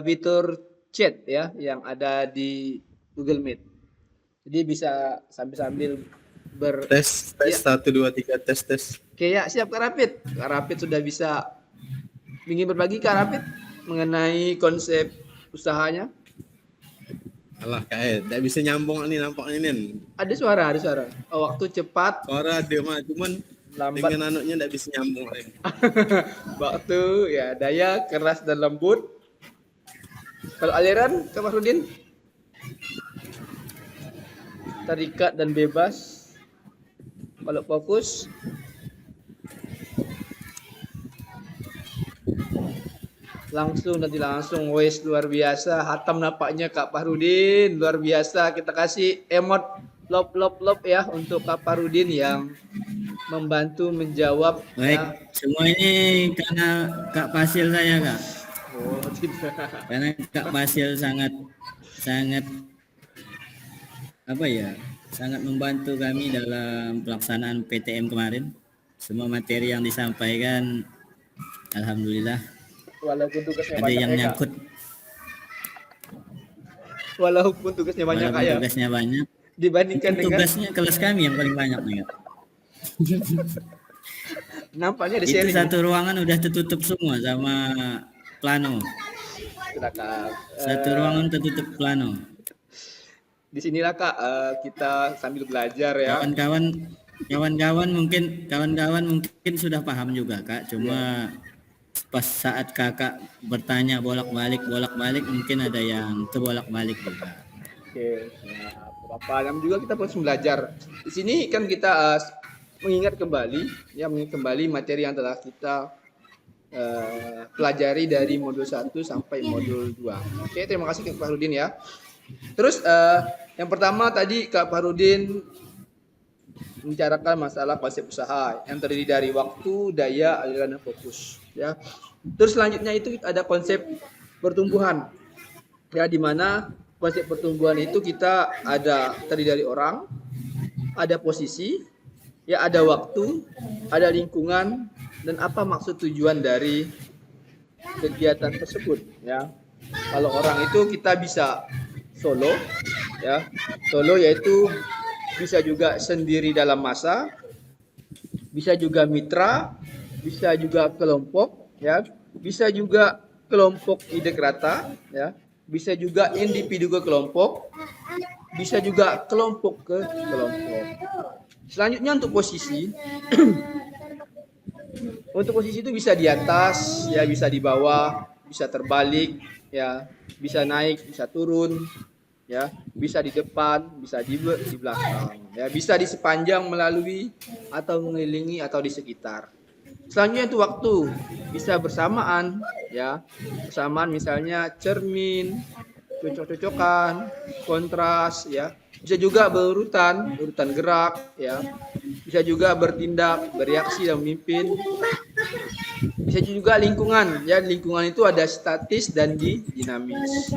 Speaker 1: fitur chat ya yang ada di Google Meet. Jadi bisa sambil-sambil
Speaker 7: Tes
Speaker 1: Ya.
Speaker 7: 1 2 3 tes.
Speaker 1: Oke ya, siap Kak Rapid. Kak Rapid sudah bisa ingin berbagi Kak Rapid mengenai konsep usahanya.
Speaker 7: Alah kayak tidak bisa nyambung nih nampaknya nih.
Speaker 1: Ada suara. Oh, waktu cepat,
Speaker 7: Suara dia mah cuman
Speaker 1: lambat.
Speaker 7: dengan anaknya tidak bisa nyambung nih.
Speaker 1: Waktu ya daya, keras dan lembut. Kalau aliran Kak Farudin? Terikat dan bebas. Kalau fokus? Langsung dan tidak langsung. Wes luar biasa. Hatam nampaknya Kak Farudin. Luar biasa. Kita kasih emot love ya untuk Kak Farudin yang membantu menjawab.
Speaker 4: Baik,
Speaker 1: Ya.
Speaker 4: semua ini karena Kak Pasil saya Kak.
Speaker 1: Oh, tidak.
Speaker 4: Karena Kak Pasil sangat apa ya, sangat membantu kami dalam pelaksanaan PTM kemarin. Semua materi yang disampaikan, alhamdulillah
Speaker 1: Walaupun tugasnya
Speaker 4: ada
Speaker 1: banyak
Speaker 4: yang
Speaker 1: ya, Kak.
Speaker 4: nyangkut.
Speaker 1: Walaupun tugasnya banyak
Speaker 4: Walaupun
Speaker 1: Kak ya.
Speaker 4: tugasnya banyak,
Speaker 1: Dibandingkan dengan
Speaker 4: tugasnya kelas kami yang paling banyak nih Kak.
Speaker 1: nampaknya di
Speaker 4: Itu
Speaker 1: sharing.
Speaker 4: satu ruangan udah tertutup semua sama plano.
Speaker 1: Silakan.
Speaker 4: Satu ruangan tertutup plano.
Speaker 1: Di sinilah Kak kita sambil belajar ya.
Speaker 4: Kawan-kawan mungkin sudah paham juga Kak. Cuma pas saat Kakak bertanya bolak-balik mungkin ada yang terbolak-balik juga.
Speaker 1: Oke, ya, apa yang juga kita harus belajar. Di sini kan kita mengingat kembali materi yang telah kita pelajari dari modul 1 sampai modul 2. Oke, terima kasih Kak Farudin ya. Terus yang pertama tadi Kak Farudin membicarakan masalah konsep usaha yang terdiri dari waktu, daya, aliran, dan fokus. Ya. Terus selanjutnya itu ada konsep pertumbuhan. Ya, di mana konsep pertumbuhan itu kita ada terdiri dari orang, ada posisi, ya ada waktu, ada lingkungan, dan apa maksud tujuan dari kegiatan tersebut. Ya. Kalau orang itu kita bisa solo, ya solo yaitu bisa juga sendiri dalam masa, bisa juga mitra, bisa juga kelompok, ya, bisa juga kelompok ide kerata, ya, bisa juga individu ke kelompok, bisa juga kelompok ke kelompok. Selanjutnya untuk posisi, untuk posisi itu bisa di atas, ya bisa di bawah, bisa terbalik, ya bisa naik, bisa turun, ya bisa di depan, bisa di belakang, ya bisa di sepanjang, melalui atau mengelilingi atau di sekitar. Selanjutnya itu waktu, bisa bersamaan, ya bersamaan misalnya cermin, cocok-cocokan, kontras, ya bisa juga berurutan, urutan gerak, ya bisa juga bertindak, bereaksi dan memimpin. Bisa juga lingkungan, ya lingkungan itu ada statis dan dinamis.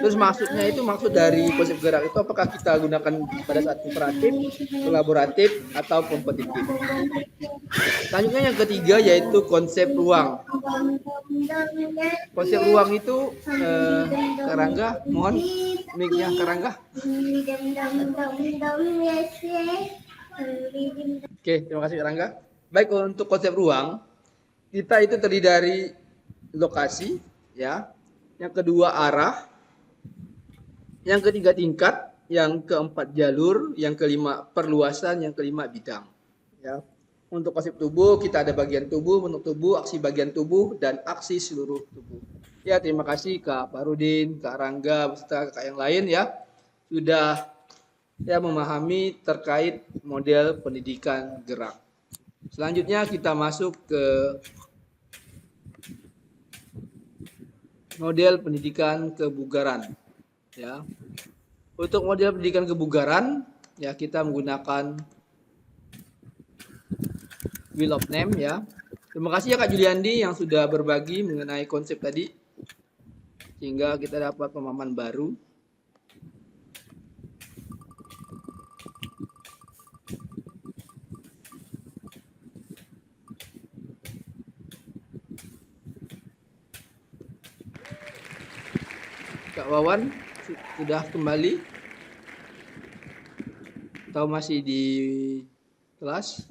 Speaker 1: Terus maksudnya itu, maksud dari konsep gerak itu apakah kita gunakan pada saat kooperatif, kolaboratif, atau kompetitif. Selanjutnya yang ketiga yaitu konsep ruang. Konsep ruang itu Karangga, mohon mic-nya Karangga. Oke, terima kasih Karangga. Baik, untuk konsep ruang, kita itu terdiri dari lokasi, ya. Yang kedua arah, yang ketiga tingkat, yang keempat jalur, yang kelima perluasan, yang kelima bidang. Ya. Untuk konsep tubuh kita ada bagian tubuh, bentuk tubuh, aksi bagian tubuh, dan aksi seluruh tubuh. Ya, terima kasih Kak Farudin, Kak Rangga, beserta Kak yang lain ya sudah ya memahami terkait model pendidikan gerak. Selanjutnya kita masuk ke model pendidikan kebugaran. Ya, untuk model pendidikan kebugaran, ya kita menggunakan Wheel of Name ya. Terima kasih ya Kak Juliandi yang sudah berbagi mengenai konsep tadi, sehingga kita dapat pemahaman baru. Kak Wawan sudah kembali atau masih di kelas?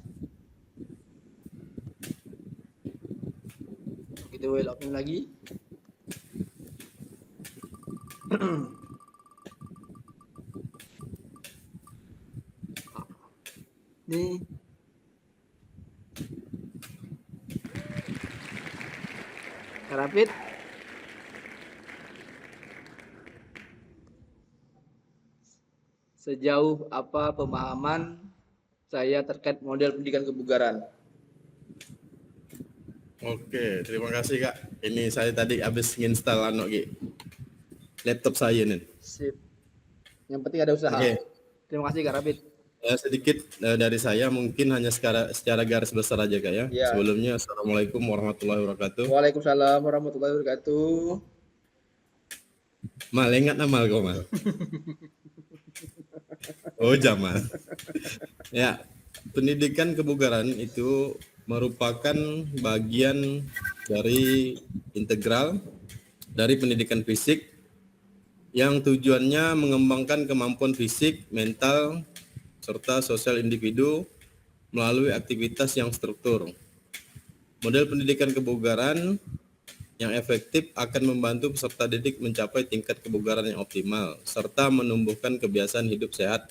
Speaker 1: Kita welcome lagi. Nih. Karapit. Sejauh apa pemahaman saya terkait model pendidikan kebugaran?
Speaker 7: Oke, terima kasih Kak. Ini saya tadi habis nginstal laptop saya nih.
Speaker 1: Sip. Yang penting ada usaha.
Speaker 7: Oke.
Speaker 1: Terima kasih Kak Rapid.
Speaker 7: Sedikit dari saya, mungkin hanya secara garis besar aja Kak ya.
Speaker 1: Ya.
Speaker 7: Sebelumnya Assalamualaikum warahmatullahi wabarakatuh.
Speaker 1: Waalaikumsalam warahmatullahi wabarakatuh.
Speaker 7: Mal, ingat nama kau Mal. Oh Jamal. Ya, pendidikan kebugaran itu merupakan bagian dari integral dari pendidikan fisik yang tujuannya mengembangkan kemampuan fisik, mental, serta sosial individu melalui aktivitas yang struktur. Model pendidikan kebugaran yang efektif akan membantu peserta didik mencapai tingkat kebugaran yang optimal, serta menumbuhkan kebiasaan hidup sehat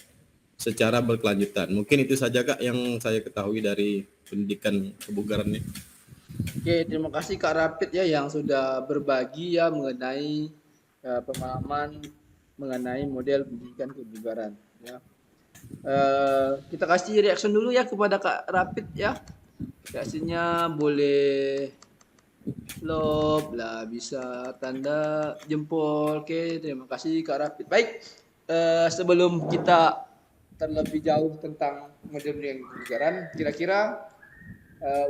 Speaker 7: secara berkelanjutan. Mungkin itu saja Kak yang saya ketahui dari pendidikan kebugaran ini.
Speaker 1: Oke, terima kasih Kak Rapid ya yang sudah berbagi ya mengenai pemahaman mengenai model pendidikan kebugaran ya. Kita kasih reaction dulu ya kepada Kak Rapid ya. Reaksinya boleh love lah, bisa tanda jempol. Oke, terima kasih Kak Rapid. Baik, sebelum kita terlebih jauh tentang model pendidikan kebugaran, kira-kira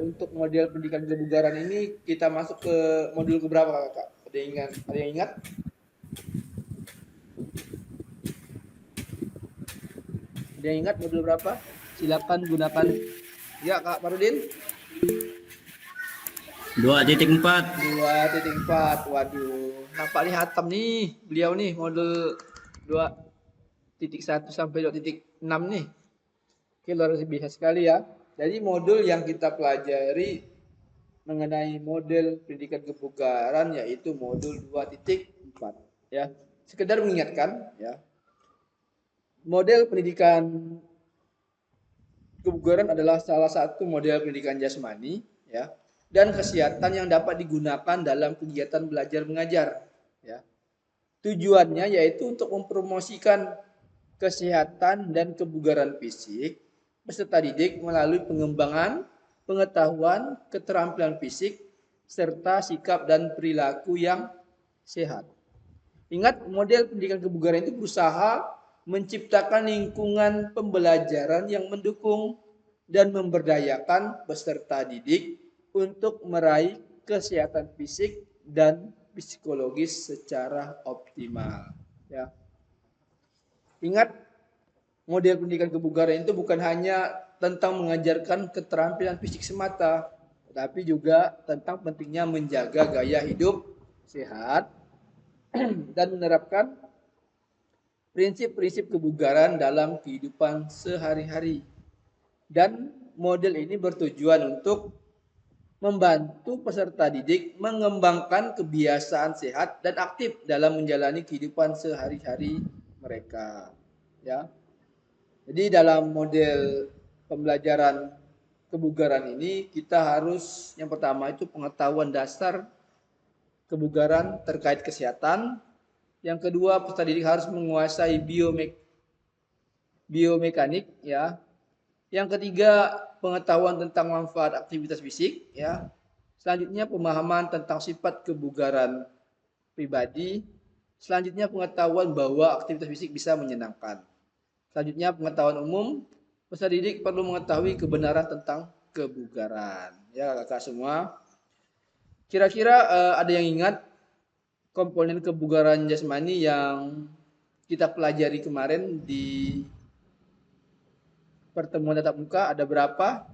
Speaker 1: untuk model pendidikan kebugaran ini kita masuk ke modul keberapa Kak? Ada yang ingat? Ada yang ingat modul berapa? Silakan gunakan. Ya Kak Farudin.
Speaker 4: 2.4.
Speaker 1: 2.4. Waduh, nampak nih hatam nih beliau nih modul 2.1 sampai 2.6 nih. Oke, luar biasa sekali ya. Jadi modul yang kita pelajari mengenai model pendidikan kebugaran yaitu modul 2.4. ya, sekedar mengingatkan ya, model pendidikan kebugaran adalah salah satu model pendidikan jasmani ya, dan kesehatan yang dapat digunakan dalam kegiatan belajar mengajar ya. Tujuannya yaitu untuk mempromosikan kesehatan dan kebugaran fisik peserta didik melalui pengembangan pengetahuan, keterampilan fisik, serta sikap dan perilaku yang sehat. Ingat, model pendidikan kebugaran itu berusaha menciptakan lingkungan pembelajaran yang mendukung dan memberdayakan peserta didik untuk meraih kesehatan fisik dan psikologis secara optimal. Ya. Ingat, model pendidikan kebugaran itu bukan hanya tentang mengajarkan keterampilan fisik semata, tetapi juga tentang pentingnya menjaga gaya hidup sehat dan menerapkan prinsip-prinsip kebugaran dalam kehidupan sehari-hari. Dan model ini bertujuan untuk membantu peserta didik mengembangkan kebiasaan sehat dan aktif dalam menjalani kehidupan sehari-hari mereka. Ya. Jadi dalam model pembelajaran kebugaran ini kita harus yang pertama itu pengetahuan dasar kebugaran terkait kesehatan. Yang kedua, peserta didik harus menguasai biomekanik ya. Yang ketiga, pengetahuan tentang manfaat aktivitas fisik ya. Selanjutnya, pemahaman tentang sifat kebugaran pribadi. Selanjutnya, pengetahuan bahwa aktivitas fisik bisa menyenangkan. Selanjutnya, pengetahuan umum. Peserta didik perlu mengetahui kebenaran tentang kebugaran. Ya, kakak semua. Kira-kira ada yang ingat komponen kebugaran jasmani yang kita pelajari kemarin di pertemuan tatap muka? Ada berapa?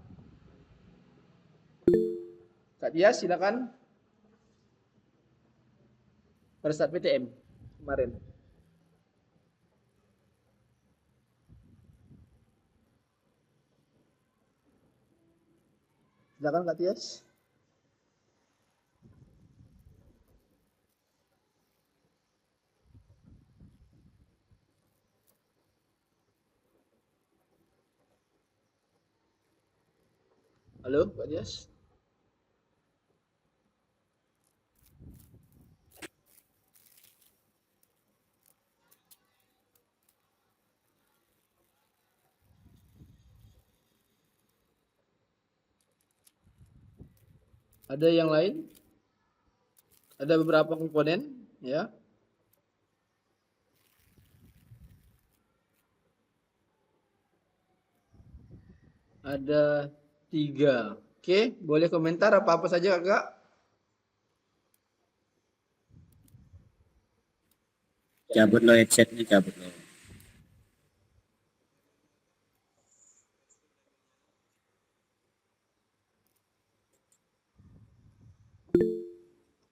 Speaker 1: Kak Dia, silakan. Pada saat PTM kemarin. Silakan Kak Tias. Halo Kak Tias. Ada yang lain? Ada beberapa komponen, ya. Ada 3. Oke, boleh komentar apa-apa saja kakak?
Speaker 4: Cabut lo headsetnya, cabut lo.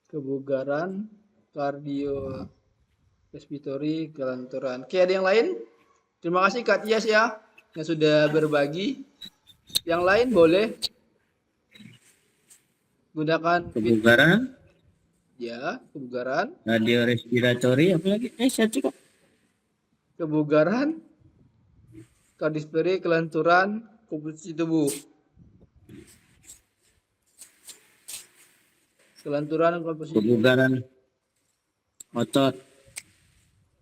Speaker 1: Kebugaran, kardio, respiratory, kelenturan. Oke, ada yang lain? Terima kasih Kak Tias ya yang sudah berbagi. Yang lain boleh gunakan
Speaker 4: Kebugaran,
Speaker 1: ya, kebugaran,
Speaker 4: radio respiratory, apa lagi? Satu kok.
Speaker 1: kebugaran, kardioperi, kelenturan, komposisi tubuh. Kelenturan, komposisi
Speaker 4: Kebugaran otot,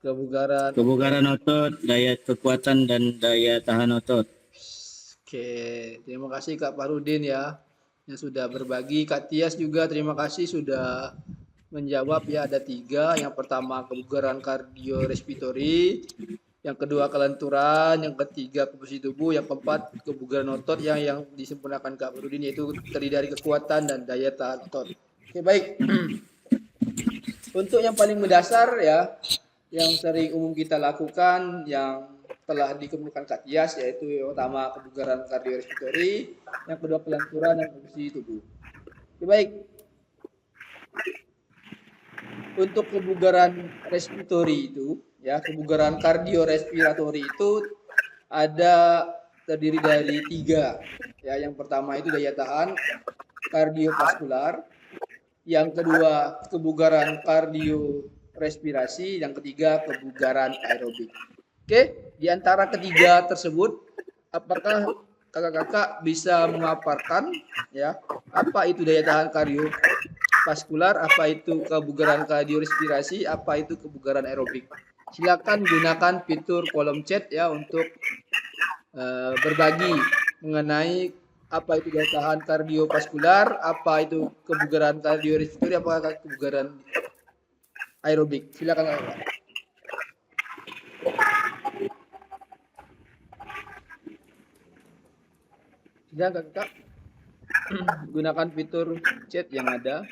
Speaker 4: kebugaran otot, daya kekuatan dan daya tahan otot.
Speaker 1: Oke, terima kasih Kak Farudin ya yang sudah berbagi. Kak Tias juga terima kasih sudah menjawab ya, ada 3. Yang pertama kebugaran kardiorespiratory, yang kedua kelenturan, yang ketiga komposisi tubuh, yang keempat kebugaran otot yang disempurnakan Kak Farudin yaitu terdiri dari kekuatan dan daya tahan otot. Oke, baik. Untuk yang paling mendasar ya, yang sering umum kita lakukan, yang telah dikemukakan Kak Tias, yaitu yang pertama kebugaran kardiorespiratory, yang kedua kelenturan dan komposisi tubuh. Oke, baik. Untuk kebugaran respiratory itu, ya kebugaran kardiorespiratory itu ada terdiri dari 3. Ya, yang pertama itu daya tahan kardiovaskular. Yang kedua, kebugaran respirasi, yang ketiga kebugaran aerobik. Oke, di antara ketiga tersebut, apakah kakak-kakak bisa memaparkan ya apa itu daya tahan kardiovaskular, apa itu kebugaran kardiorespirasi, apa itu kebugaran aerobik? Silakan gunakan fitur kolom chat ya untuk berbagi mengenai apa itu daya tahan kardiovaskular, apa itu kebugaran kardiorespirasi, apa kebugaran aerobik. Silakan kakak. Silakan kakak. Gunakan fitur chat yang ada.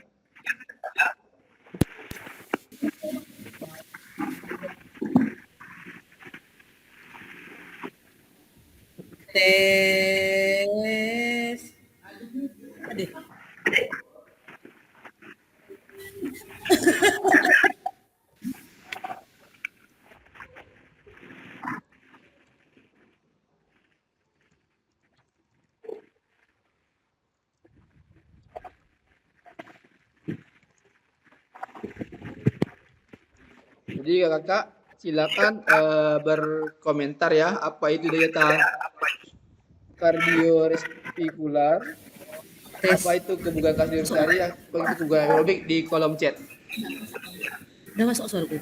Speaker 3: Tes. Aduh.
Speaker 1: Jadi kakak silakan berkomentar ya apa itu daya tahan kardiorespikular, apa itu kebugaran kardiorespirasi, apa itu kebugaran aerobik di kolom chat.
Speaker 3: Udah masuk suaraku.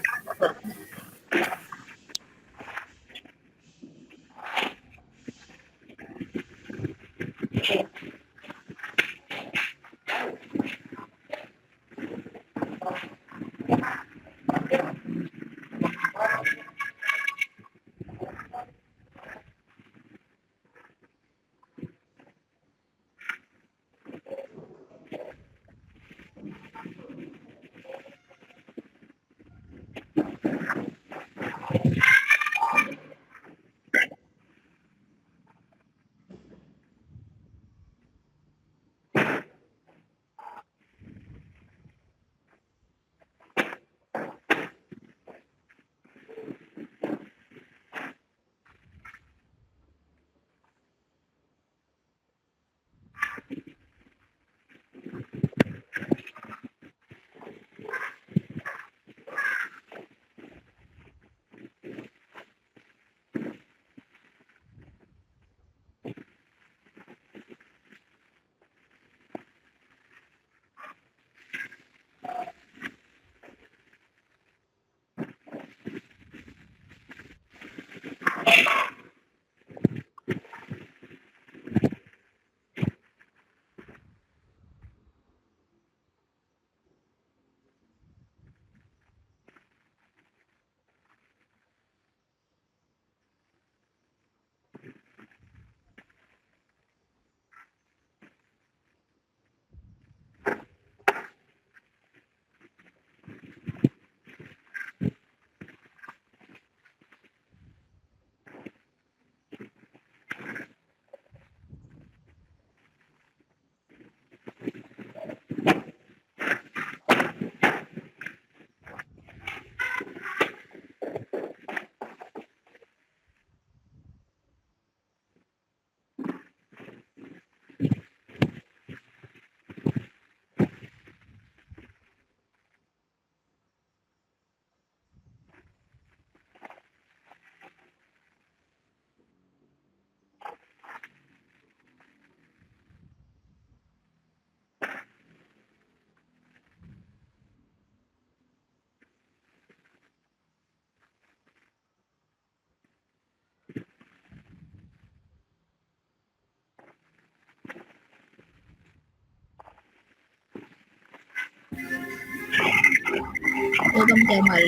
Speaker 5: Bang Jamal.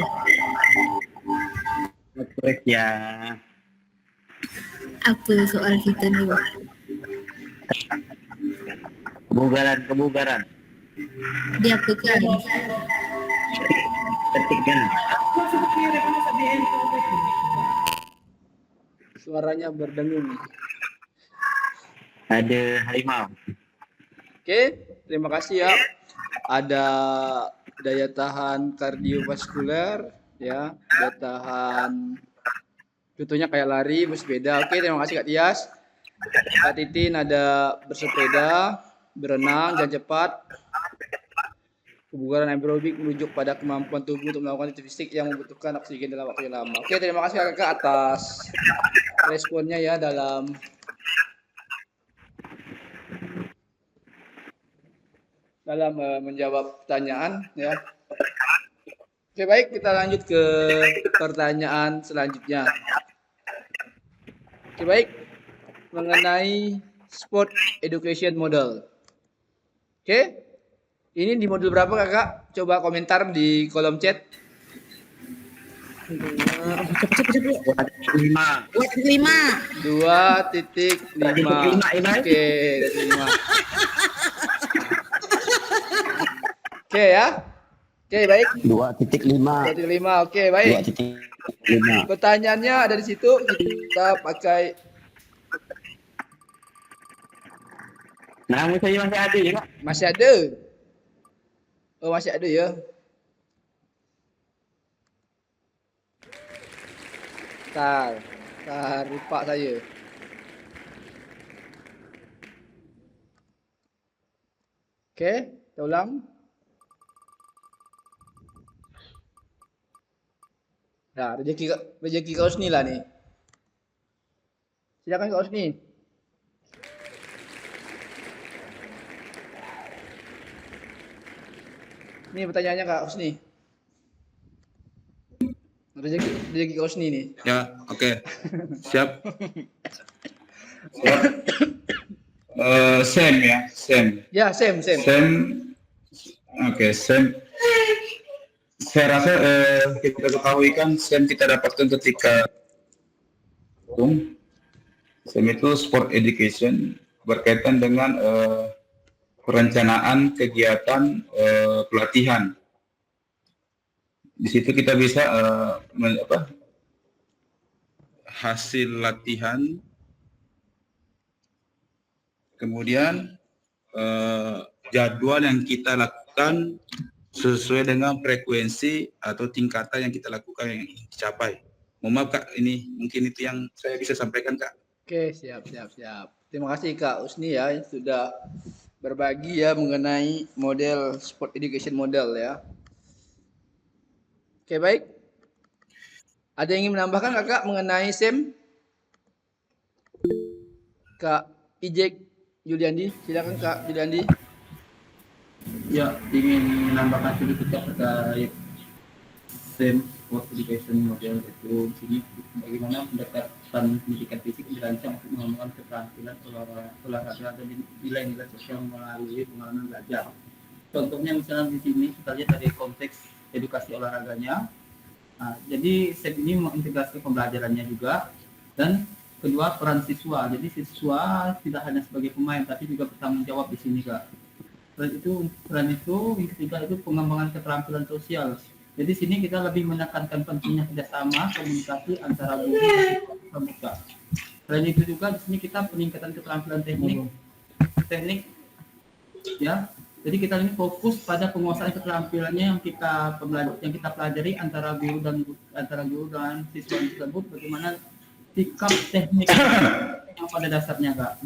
Speaker 2: Ya.
Speaker 5: Apa soal kita nih, Bang?
Speaker 2: Kebugaran.
Speaker 5: Diapakan?
Speaker 2: Ketikkan.
Speaker 1: Suaranya berdengung.
Speaker 2: Ada harimau.
Speaker 1: Oke, terima kasih ya. Ada daya tahan kardiovaskuler ya, daya tahan contohnya kayak lari, bersepeda. Oke, terima kasih Kak Tias. Kak Titin ada bersepeda, berenang, jalan cepat. Kebugaran aerobik merujuk pada kemampuan tubuh untuk melakukan aktivitas fisik yang membutuhkan oksigen dalam waktu yang lama. Oke, terima kasih kakak atas responnya ya dalam menjawab pertanyaan ya. Oke, baik, kita lanjut ke pertanyaan selanjutnya. Oke, baik, mengenai sport education model. Oke, ini di modul berapa kakak? Coba komentar di kolom chat.
Speaker 3: 5.
Speaker 1: 2.5. Oke, 5. Oke ya. Oke, baik.
Speaker 2: 2.5.
Speaker 1: 2.5. Oke, baik.
Speaker 2: 2.5.
Speaker 1: Pertanyaannya ada di situ. Kita pakai.
Speaker 2: Nama saya masih ada ya, Kak?
Speaker 1: Masih ada. Oh, masih ada ya. Tar lupa saya. Oke, kita ulang. Nah, rezeki kau sini lah nih. Silakan kau sini. Ini pertanyaannya Kak Husni. Rezeki Kak Husni nih.
Speaker 8: Ya, oke. Siap. Sam ya, Sam.
Speaker 1: Ya, Sam.
Speaker 8: Sam. Oke, Sam. Saya rasa kita ketahui kan Sam kita dapatkan ketika Sam itu sport education berkaitan dengan perencanaan kegiatan pelatihan. Di situ kita bisa hasil latihan, kemudian jadwal yang kita lakukan sesuai dengan frekuensi atau tingkatan yang kita lakukan yang dicapai. Mohon maaf Kak, ini mungkin itu yang saya bisa sampaikan Kak.
Speaker 1: Oke, siap. Terima kasih Kak Husni ya sudah berbagi ya mengenai model sport education model ya. Oke, baik. Ada yang ingin menambahkan kakak mengenai SEM? Kak Ijek Juliandi, silakan Kak Juliandi.
Speaker 6: Ya, ingin menambahkan sedikit terkait SEM sport education model itu sini bagaimana pendekatan pendidikan fisik dirancang untuk mengembangkan keterampilan olahraga dan nilai-nilai sosial melalui pengalaman belajar. Contohnya misalnya di sini kita lihat dari konteks edukasi olahraganya. Nah, jadi SEM ini mengintegrasi pembelajarannya juga, dan kedua peran siswa. Jadi siswa tidak hanya sebagai pemain tapi juga bertanggung jawab di sini Kak. Selain itu yang ketiga itu pengembangan keterampilan sosial. Jadi sini kita lebih menekankan pentingnya kerjasama komunikasi antara guru dan pramuka. Selain itu juga di sini kita peningkatan keterampilan teknik ya. Jadi kita ini fokus pada penguasaan keterampilannya yang kita pelajari antara guru dan siswa tersebut, bagaimana sikap teknik yang pada dasarnya Kak.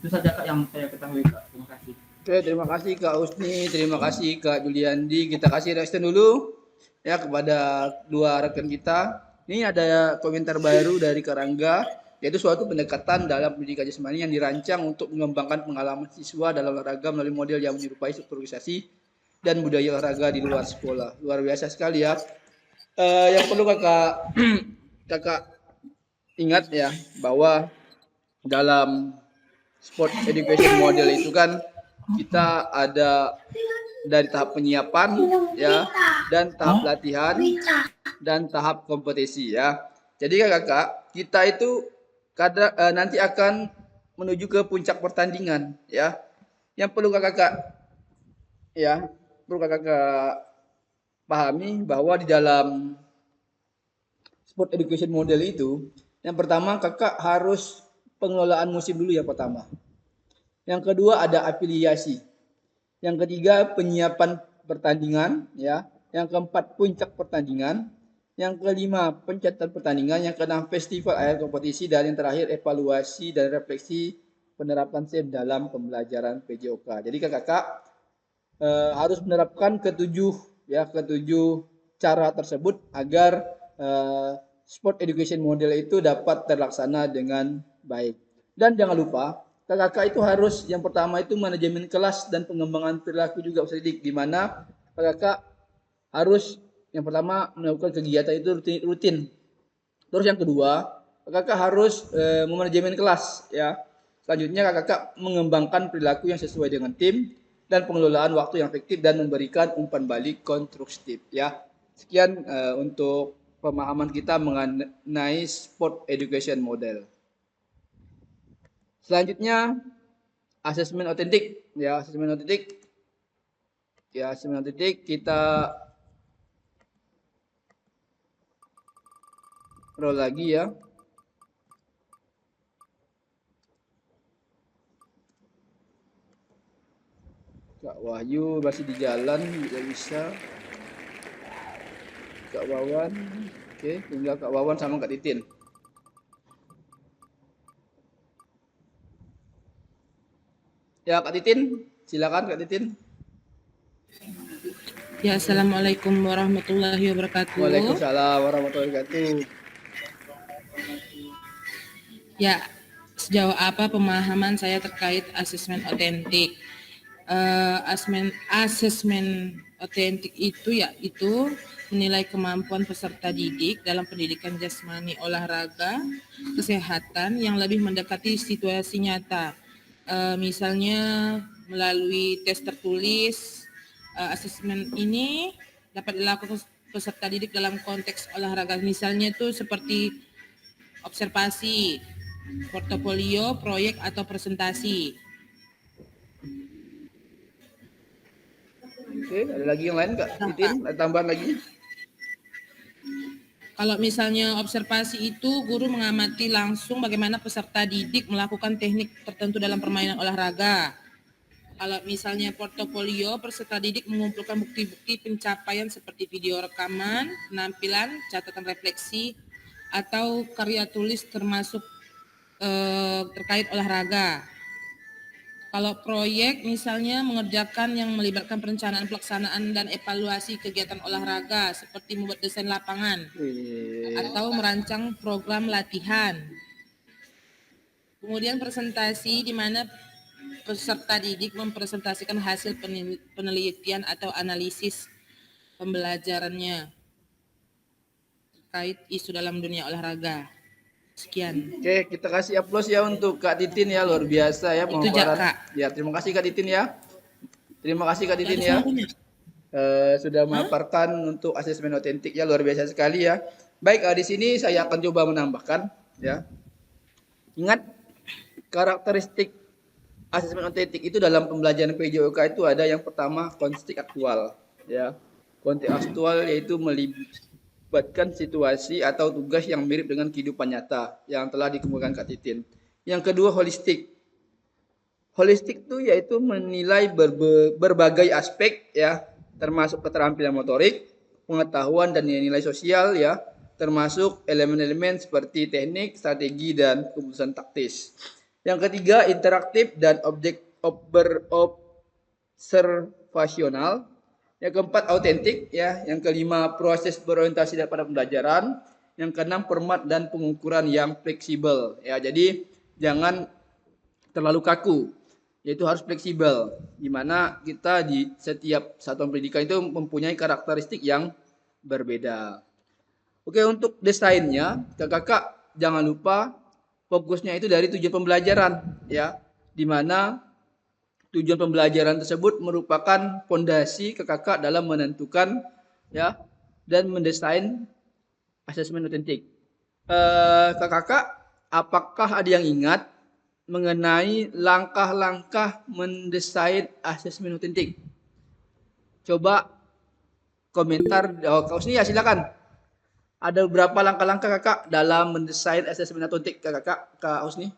Speaker 6: Itu saja Kak yang saya ketahui Kak. Terima kasih.
Speaker 1: Oke, terima kasih Kak Husni, terima kasih Kak Juliandi. Kita kasih respon dulu ya kepada dua rekan kita. Ini ada komentar baru dari Kak Rangga, yaitu suatu pendekatan dalam pendidikan jasmani yang dirancang untuk mengembangkan pengalaman siswa dalam olahraga melalui model yang menyerupai strukturisasi dan budaya olahraga di luar sekolah. Luar biasa sekali ya. Yang perlu kakak ingat ya, bahwa dalam sport education model itu kan kita ada dari tahap penyiapan ya, dan tahap latihan dan tahap kompetisi ya. Jadi kakak, kita itu nanti akan menuju ke puncak pertandingan ya. Yang perlu kakak pahami bahwa di dalam sport education model itu, yang pertama kakak harus pengelolaan musim dulu ya pertama. Yang kedua ada afiliasi. Yang ketiga penyiapan pertandingan ya. Yang keempat puncak pertandingan. Yang kelima pencatatan pertandingan. Yang keenam festival akhir kompetisi, dan yang terakhir evaluasi dan refleksi penerapan SEM dalam pembelajaran PJOK. Jadi kakak harus menerapkan ketujuh cara tersebut agar sport education model itu dapat terlaksana dengan baik. Dan jangan lupa kakak itu harus yang pertama itu manajemen kelas dan pengembangan perilaku juga peserta didik, di mana kakak harus yang pertama melakukan kegiatan itu rutin. Terus yang kedua, kakak harus memanajemen kelas ya. Selanjutnya kakak mengembangkan perilaku yang sesuai dengan tim dan pengelolaan waktu yang efektif dan memberikan umpan balik konstruktif ya. Sekian untuk pemahaman kita mengenai sport education model. Selanjutnya asesmen otentik ya, asesmen otentik. Ya, asesmen otentik kita roll lagi ya. Kak Wahyu masih di jalan, tidak bisa. Kak Wawan, oke, tinggal Kak Wawan sama Kak Titin. Ya Kak Titin, silakan Kak Titin.
Speaker 3: Ya, Assalamualaikum warahmatullahi wabarakatuh.
Speaker 1: Waalaikumsalam warahmatullahi wabarakatuh.
Speaker 3: Ya, sejauh apa pemahaman saya terkait asesmen otentik? Asesmen otentik itu yaitu menilai kemampuan peserta didik dalam pendidikan jasmani, olahraga, kesehatan yang lebih mendekati situasi nyata. Misalnya melalui tes tertulis. Asesmen ini dapat dilakukan peserta didik dalam konteks olahraga, misalnya itu seperti observasi, portofolio, proyek atau presentasi.
Speaker 1: Oke, ada lagi yang lain Kak Titin? Ada tambahan lagi?
Speaker 3: Kalau misalnya observasi itu guru mengamati langsung bagaimana peserta didik melakukan teknik tertentu dalam permainan olahraga. Kalau misalnya portofolio, peserta didik mengumpulkan bukti-bukti pencapaian seperti video rekaman, penampilan, catatan refleksi, atau karya tulis termasuk terkait olahraga. Kalau proyek misalnya mengerjakan yang melibatkan perencanaan, pelaksanaan, dan evaluasi kegiatan olahraga seperti membuat desain lapangan atau merancang program latihan. Kemudian presentasi di mana peserta didik mempresentasikan hasil penelitian atau analisis pembelajarannya terkait isu dalam dunia olahraga. Sekian.
Speaker 1: Oke, kita kasih aplaus ya untuk Kak Titin ya, luar biasa ya
Speaker 3: Itu
Speaker 1: pemaparan.
Speaker 3: Kak.
Speaker 1: Ya, terima kasih Kak Titin ya. Terima kasih Kak Titin ya. Sudah memaparkan untuk asesmen otentik ya, luar biasa sekali ya. Baik, di sini saya akan coba menambahkan ya. Ingat karakteristik asesmen otentik itu dalam pembelajaran PJOK itu ada yang pertama konteks aktual ya. Konteks aktual yaitu melibatkan situasi atau tugas yang mirip dengan kehidupan nyata yang telah dikemukakan Kak Titin. Yang kedua holistik. Holistik itu yaitu menilai berbagai aspek ya, termasuk keterampilan motorik, pengetahuan dan nilai sosial ya, termasuk elemen-elemen seperti teknik, strategi dan keputusan taktis. Yang ketiga interaktif dan observasional. Yang keempat autentik ya, yang kelima proses berorientasi pada pembelajaran, yang keenam format dan pengukuran yang fleksibel ya. Jadi jangan terlalu kaku, yaitu harus fleksibel, di mana kita di setiap satuan pendidikan itu mempunyai karakteristik yang berbeda. Oke, untuk desainnya kakak jangan lupa fokusnya itu dari tujuan pembelajaran ya, di mana tujuan pembelajaran tersebut merupakan fondasi kakak dalam menentukan ya dan mendesain asesmen otentik. Kakak, apakah ada yang ingat mengenai langkah-langkah mendesain asesmen otentik? Coba komentar. Kak Husni ya, silakan. Ada beberapa langkah-langkah kakak dalam mendesain asesmen otentik kakak, Kak Husni?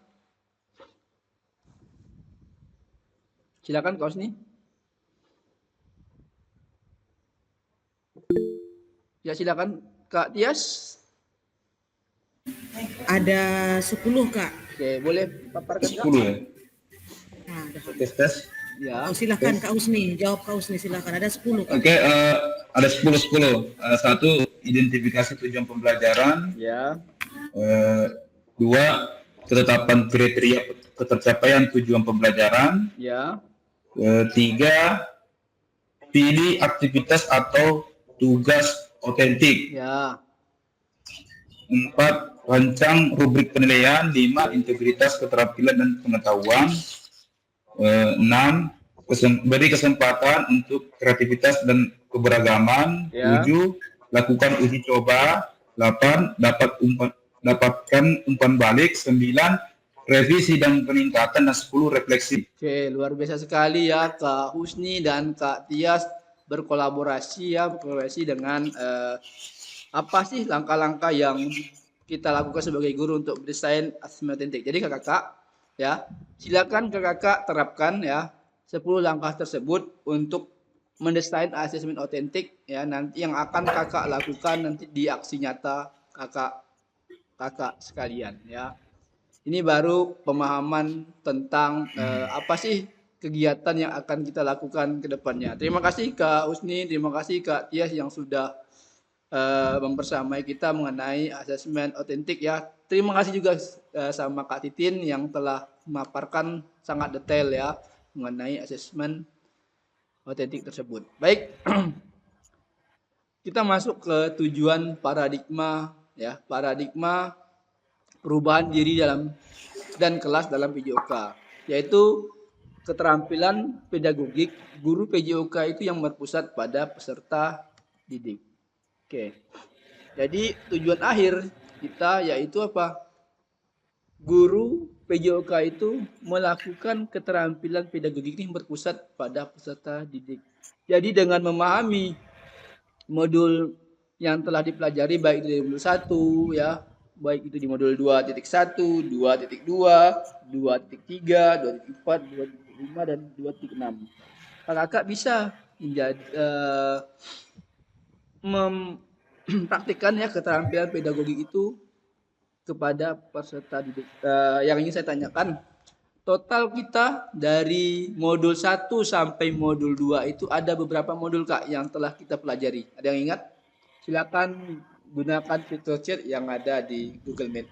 Speaker 1: Silakan Kak Husni. Ya silakan Kak Tias.
Speaker 3: Ada 10 Kak.
Speaker 1: Oke, boleh paparkan Kak?
Speaker 8: 10 ya.
Speaker 3: Nah,
Speaker 8: Tes.
Speaker 1: Ya.
Speaker 3: Oh, silakan Kak Husni, jawab Kak Husni, silakan. Ada 10 Kak.
Speaker 8: Oke, ada 10. Satu, identifikasi tujuan pembelajaran.
Speaker 1: Ya.
Speaker 8: Dua, ketetapan kriteria ketercapaian tujuan pembelajaran.
Speaker 1: Ya.
Speaker 8: Tiga, pilih aktivitas atau tugas otentik.
Speaker 1: Ya.
Speaker 8: 4, rancang rubrik penilaian. 5, integritas, keterampilan, dan pengetahuan. 6, beri kesempatan untuk kreativitas dan keberagaman.
Speaker 1: Ya.
Speaker 8: 7, lakukan uji coba. 8, dapatkan umpan balik. 9, revisi dan peningkatan. Dan 10, refleksi.
Speaker 1: Oke, luar biasa sekali ya Kak Husni dan Kak Tias berkolaborasi dengan apa sih langkah-langkah yang kita lakukan sebagai guru untuk mendesain asesmen otentik. Jadi kakak ya, silakan kakak terapkan ya 10 langkah tersebut untuk mendesain asesmen otentik ya, nanti yang akan kakak lakukan nanti di aksi nyata kakak sekalian ya. Ini baru pemahaman tentang apa sih kegiatan yang akan kita lakukan ke depannya. Terima kasih Kak Husni, terima kasih Kak Tias yang sudah mempersamai kita mengenai asesmen otentik ya. Terima kasih juga sama Kak Titin yang telah memaparkan sangat detail ya mengenai asesmen otentik tersebut. Baik, kita masuk ke tujuan paradigma ya, paradigma perubahan diri dalam dan kelas dalam PJOK, yaitu keterampilan pedagogik guru PJOK itu yang berpusat pada peserta didik. Oke, jadi tujuan akhir kita yaitu apa? Guru PJOK itu melakukan keterampilan pedagogik yang berpusat pada peserta didik. Jadi dengan memahami modul yang telah dipelajari baik di modul 1 ya, baik itu di modul 2.1, 2.2, 2.3, 2.4, 2.5 dan 2.6. Kakak bisa menjadi mempraktikkan ya keterampilan pedagogik itu kepada peserta didik. Yang ingin saya tanyakan, total kita dari modul 1 sampai modul 2 itu ada beberapa modul Kak yang telah kita pelajari. Ada yang ingat? Silakan gunakan fitur chat yang ada di Google Meet.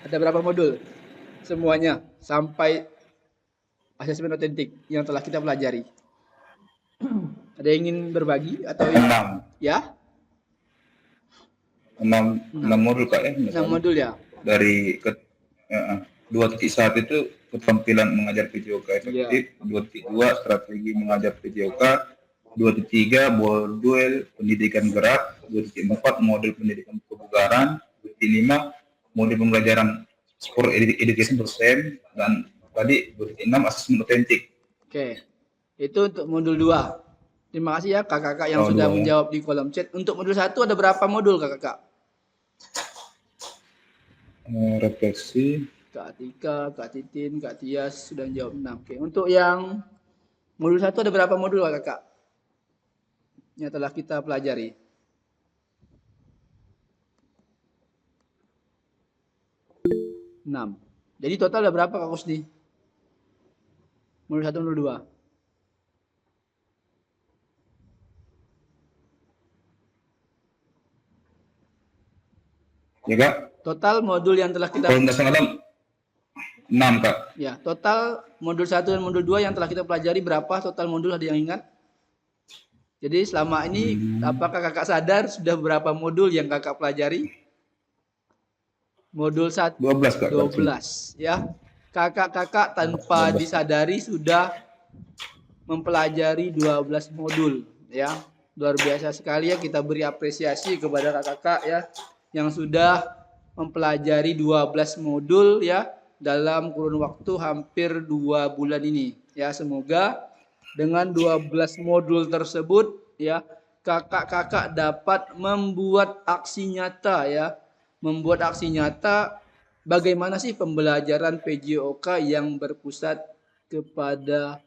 Speaker 1: Ada berapa modul? Semuanya sampai asesmen otentik yang telah kita pelajari. Ada yang ingin berbagi atau
Speaker 8: 6
Speaker 1: ya?
Speaker 8: 6 modul Kak ya.
Speaker 1: 6 modul ya.
Speaker 8: Dari 2.1 itu keterampilan mengajar PJOK efektif, 2.2 strategi mengajar PJOK, 2.3 modul pendidikan gerak, 2.4 modul pendidikan kebugaran, 2.5 modul pembelajaran sport education dosen, dan tadi 2.6 asesmen otentik.
Speaker 1: Oke, itu untuk modul 2. Terima kasih ya kakak-kakak yang sudah menjawab di kolom chat. Untuk modul 1 ada berapa modul kakak-kakak?
Speaker 8: Refleksi.
Speaker 1: Kak Tika, Kak Titin, Kak Tias sudah menjawab 6. Oke, untuk yang modul 1 ada berapa modul kakak? Yang telah kita pelajari. Jadi total ada berapa Kak Kusdi? Modul 1, modul 2.
Speaker 8: Ya Kak?
Speaker 1: Total modul yang telah kita...
Speaker 8: Kalau nggak salah 6 Kak.
Speaker 1: Ya, total modul 1 dan modul 2 yang telah kita pelajari berapa total modul, ada yang ingat? Jadi selama ini apakah kakak sadar sudah berapa modul yang kakak pelajari? Modul 1
Speaker 8: 12 Kak.
Speaker 1: 12 ya. Kakak-kakak tanpa
Speaker 8: 12.
Speaker 1: disadari sudah mempelajari 12 modul ya. Luar biasa sekali ya, kita beri apresiasi kepada kakak-kakak ya yang sudah mempelajari 12 modul ya dalam kurun waktu hampir 2 bulan ini ya. Semoga dengan 12 modul tersebut ya kakak-kakak dapat membuat aksi nyata ya, membuat aksi nyata bagaimana sih pembelajaran PJOK yang berpusat kepada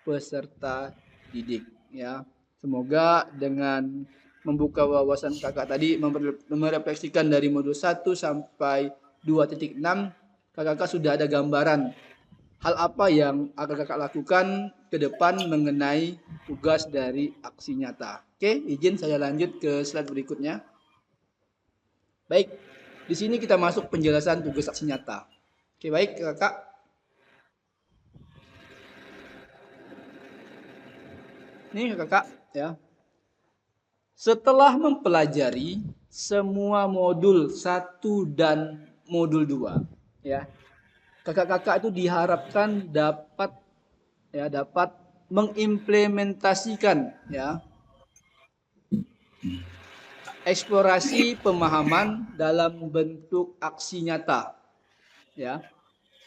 Speaker 1: peserta didik ya. Semoga dengan membuka wawasan kakak tadi, merefleksikan dari modul 1 sampai 2.6, kakak-kakak sudah ada gambaran hal apa yang akan kakak lakukan ke depan mengenai tugas dari aksi nyata. Oke, izin saya lanjut ke slide berikutnya. Baik, di sini kita masuk penjelasan tugas aksi nyata. Oke, baik kakak. Nih kakak ya. Setelah mempelajari semua modul 1 dan modul 2 ya. Kakak-kakak itu diharapkan dapat mengimplementasikan ya eksplorasi pemahaman dalam bentuk aksi nyata ya,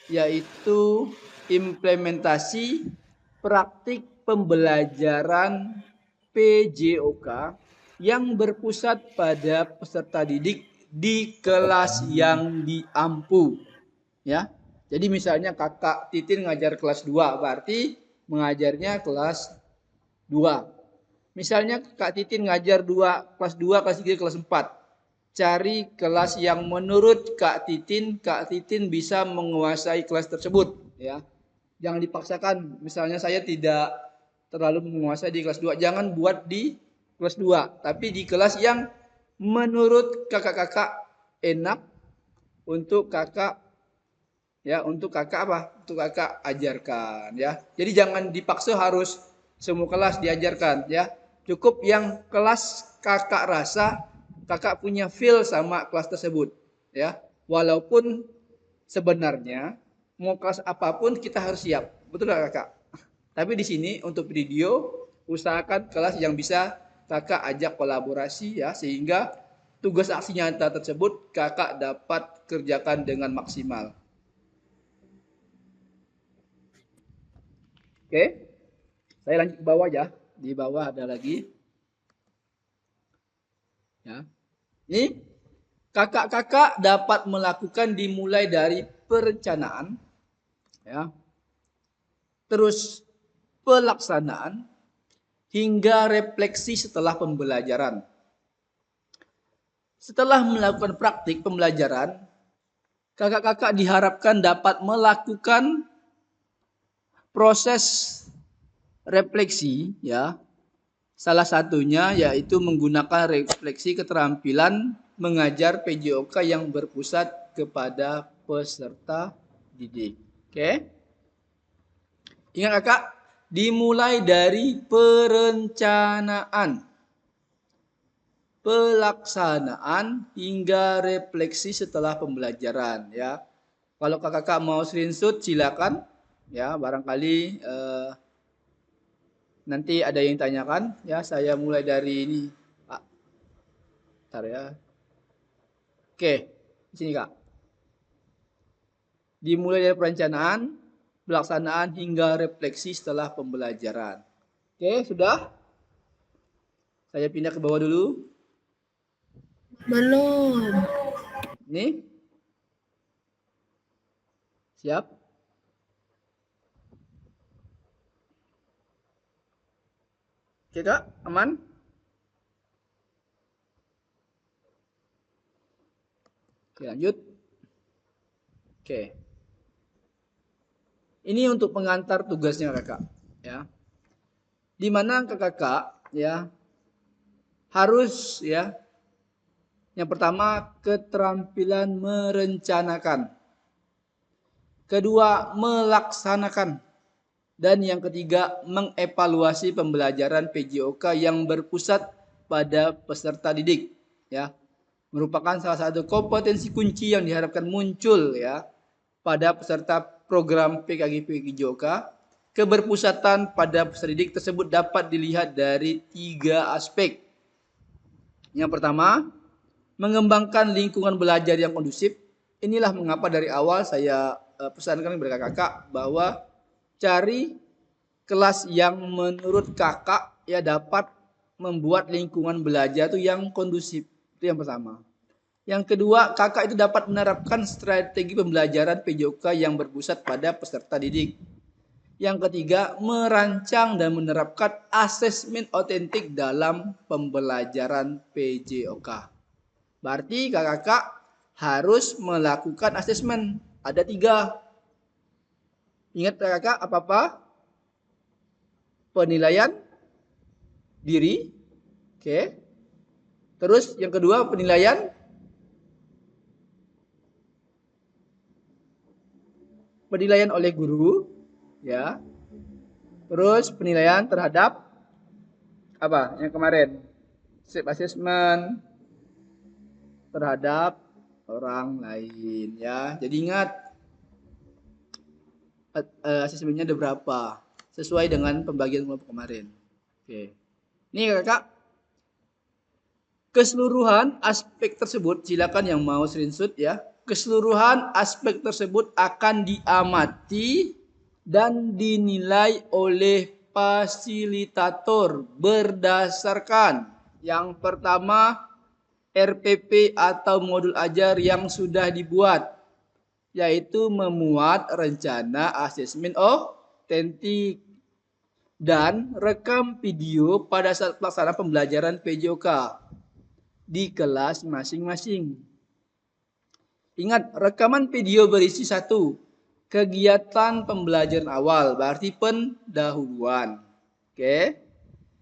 Speaker 1: yaitu implementasi praktik pembelajaran PJOK yang berpusat pada peserta didik di kelas yang diampu ya. Jadi misalnya kakak Titin ngajar kelas 2, berarti mengajarnya kelas 2. Misalnya Kak Titin ngajar kelas 2, kelas 3, kelas 4. Cari kelas yang menurut Kak Titin bisa menguasai kelas tersebut ya. Jangan dipaksakan, misalnya saya tidak terlalu menguasai di kelas 2, jangan buat di kelas 2, tapi di kelas yang menurut kakak-kakak enak untuk kakak untuk kakak ajarkan ya. Jadi jangan dipaksa harus semua kelas diajarkan ya. Cukup yang kelas kakak rasa kakak punya feel sama kelas tersebut ya. Walaupun sebenarnya mau kelas apapun kita harus siap. Betul gak kakak? Tapi di sini untuk video usahakan kelas yang bisa kakak ajak kolaborasi ya, sehingga tugas aksi nyata tersebut kakak dapat kerjakan dengan maksimal. Oke, saya lanjut ke bawah ya. Di bawah ada lagi. Ya. Ini kakak-kakak dapat melakukan dimulai dari perencanaan, ya, terus pelaksanaan, hingga refleksi setelah pembelajaran. Setelah melakukan praktik pembelajaran, kakak-kakak diharapkan dapat melakukan proses refleksi ya. Salah satunya yaitu menggunakan refleksi keterampilan mengajar PJOK yang berpusat kepada peserta didik. Oke. Ingat kakak, dimulai dari perencanaan, pelaksanaan hingga refleksi setelah pembelajaran ya. Kalau kakak mau screenshot silakan. Ya, barangkali nanti ada yang tanyakan ya. Saya mulai dari ini, Pak. Bentar ya. Oke, di sini Kak. Dimulai dari perencanaan, pelaksanaan hingga refleksi setelah pembelajaran. Oke, sudah? Saya pindah ke bawah dulu.
Speaker 5: Belum.
Speaker 1: Nih. Siap? Oke Kak, aman? Oke, lanjut. Oke. Ini untuk pengantar tugasnya kakak, ya. Di mana kakak ya harus ya. Yang pertama keterampilan merencanakan. Kedua melaksanakan. Dan yang ketiga, mengevaluasi pembelajaran PJOK yang berpusat pada peserta didik. Ya, merupakan salah satu kompetensi kunci yang diharapkan muncul ya pada peserta program PKG PJOK. Keberpusatan pada peserta didik tersebut dapat dilihat dari 3 aspek. Yang pertama, mengembangkan lingkungan belajar yang kondusif. Inilah mengapa dari awal saya pesankan kepada kakak bahwa cari kelas yang menurut kakak ya dapat membuat lingkungan belajar itu yang kondusif. Itu yang pertama. Yang kedua, kakak itu dapat menerapkan strategi pembelajaran PJOK yang berpusat pada peserta didik. Yang ketiga, merancang dan menerapkan asesmen otentik dalam pembelajaran PJOK. Berarti kakak harus melakukan asesmen. Ada 3. Ingat kakak apa-apa? Penilaian diri. Oke. Terus yang kedua penilaian oleh guru, ya. Terus penilaian terhadap apa? Yang kemarin self assessment terhadap orang lain, ya. Jadi ingat asesmennya ada berapa sesuai dengan pembagian kelompok kemarin. Oke. Ini kakak keseluruhan aspek tersebut, silakan yang mau screenshot ya. Keseluruhan aspek tersebut akan diamati dan dinilai oleh fasilitator berdasarkan yang pertama RPP atau modul ajar yang sudah dibuat, yaitu memuat rencana asesmen otentik dan rekam video pada saat pelaksanaan pembelajaran PJOK di kelas masing-masing. Ingat, rekaman video berisi 1. Kegiatan pembelajaran awal, berarti pendahuluan. Oke.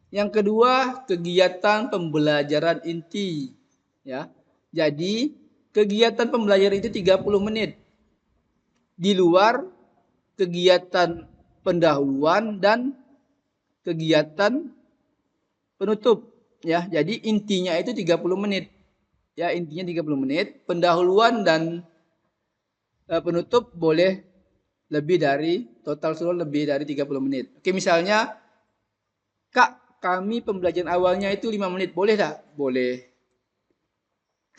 Speaker 1: Yang kedua, kegiatan pembelajaran inti. Ya. Jadi, kegiatan pembelajaran itu 30 menit. Di luar kegiatan pendahuluan dan kegiatan penutup, ya. Jadi intinya itu 30 menit. Ya, intinya 30 menit. Pendahuluan dan penutup boleh lebih dari total seluruh lebih dari 30 menit. Oke, misalnya Kak, kami pembelajaran awalnya itu 5 menit, boleh tak? Boleh.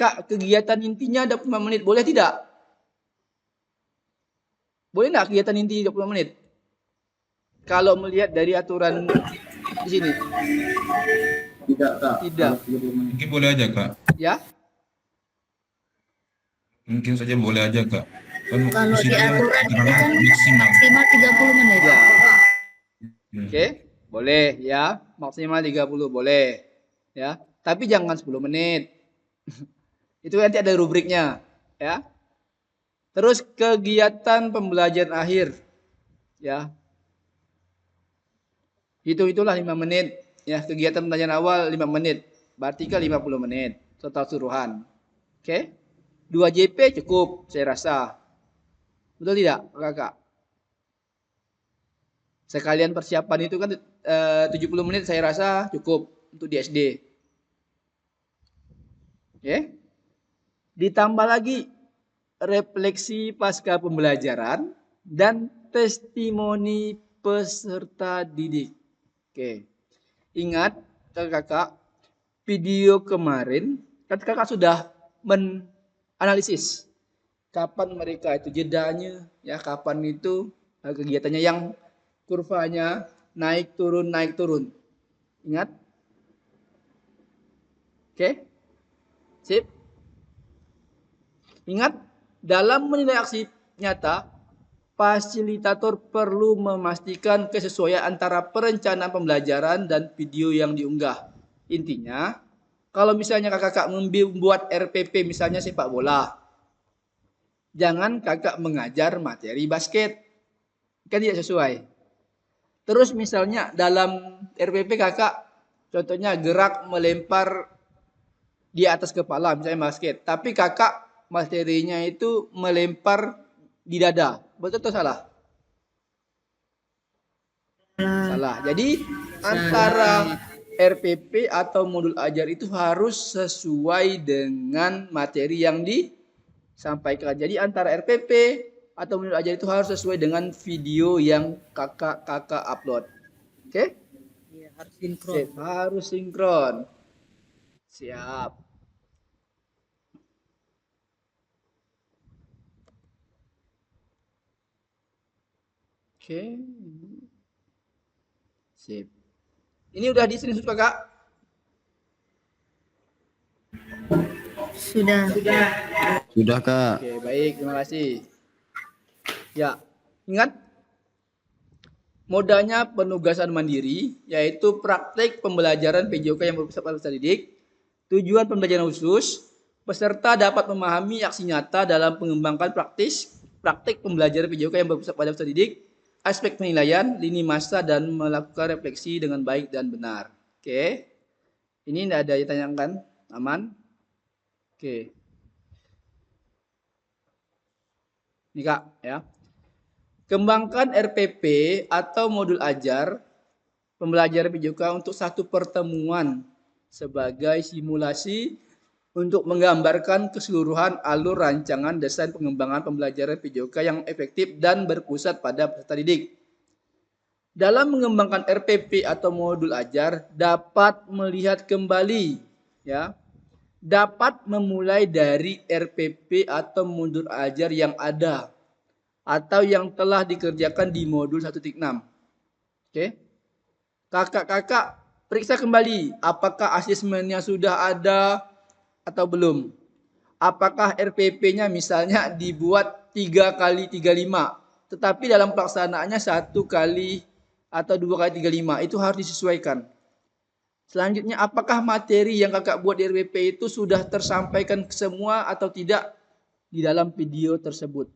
Speaker 1: Kak, kegiatan intinya 25 menit, boleh tidak? Boleh nggak kegiatan inti 30 menit? Kalau melihat dari aturan di sini.
Speaker 6: Tidak, Kak.
Speaker 1: Tidak.
Speaker 8: Mungkin boleh aja, Kak.
Speaker 1: Ya?
Speaker 8: Mungkin saja boleh aja, Kak. Kan
Speaker 5: Kalau di
Speaker 8: situ
Speaker 5: aturan itu
Speaker 8: keterangan
Speaker 5: kan
Speaker 8: maksimal.
Speaker 5: maksimal 30 menit.
Speaker 1: Ya. Oke, boleh ya. Maksimal 30 boleh. Ya. Tapi jangan 10 menit. Itu nanti ada rubriknya, ya. Terus kegiatan pembelajaran akhir. Ya. Itulah 5 menit. Ya, kegiatan pembelajaran awal 5 menit. Berarti ke 50 menit total suruhan. Oke. 2 JP cukup saya rasa. Betul tidak, Kakak? Sekalian persiapan itu kan 70 menit saya rasa cukup untuk di SD. Oke. Ditambah lagi refleksi pasca pembelajaran dan testimoni peserta didik. Oke. Ingat kakak, video kemarin kan kakak sudah menganalisis kapan mereka itu jedanya, ya, kapan itu kegiatannya yang kurvanya naik turun. Ingat? Oke? Sip. Ingat, dalam menilai aksi nyata, fasilitator perlu memastikan kesesuaian antara perencanaan pembelajaran dan video yang diunggah. Intinya, kalau misalnya kakak membuat RPP misalnya sepak bola, jangan kakak mengajar materi basket. Kan tidak sesuai. Terus misalnya dalam RPP kakak, contohnya gerak melempar di atas kepala, misalnya basket. Tapi kakak materinya itu melempar di dada. Betul atau salah? Salah. Jadi antara RPP atau modul ajar itu harus sesuai dengan materi yang disampaikan. Jadi antara RPP atau modul ajar itu harus sesuai dengan video yang kakak upload. Oke?
Speaker 3: Iya, harus sinkron.
Speaker 1: Sip, harus sinkron. Siap. Oke. Sip. Ini udah di screenshot kakak?
Speaker 5: Sudah.
Speaker 2: Sudah, Kak.
Speaker 1: Oke, baik. Terima kasih. Ya, ingat modalnya penugasan mandiri, yaitu praktek pembelajaran PJOK yang berpusat pada peserta didik. Tujuan pembelajaran khusus, peserta dapat memahami aksi nyata dalam mengembangkan praktek pembelajaran PJOK yang berpusat pada peserta didik. aspek penilaian, lini masa, dan melakukan refleksi dengan baik dan benar. Oke. Ini tidak ada yang ditanyakan? Aman? Oke. Ini Kak, ya. Kembangkan RPP atau modul ajar pembelajaran PJOK untuk satu pertemuan sebagai simulasi untuk menggambarkan keseluruhan alur rancangan desain pengembangan pembelajaran PJOK yang efektif dan berpusat pada peserta didik. Dalam mengembangkan RPP atau modul ajar dapat melihat kembali, ya, dapat memulai dari RPP atau modul ajar yang ada atau yang telah dikerjakan di modul 1.6. Oke. Kakak-kakak periksa kembali apakah asesmennya sudah ada atau belum. Apakah RPP-nya misalnya dibuat 3 kali 35, tetapi dalam pelaksanaannya 1 kali atau 2 kali 35, itu harus disesuaikan. Selanjutnya, apakah materi yang kakak buat di RPP itu sudah tersampaikan ke semua atau tidak di dalam video tersebut.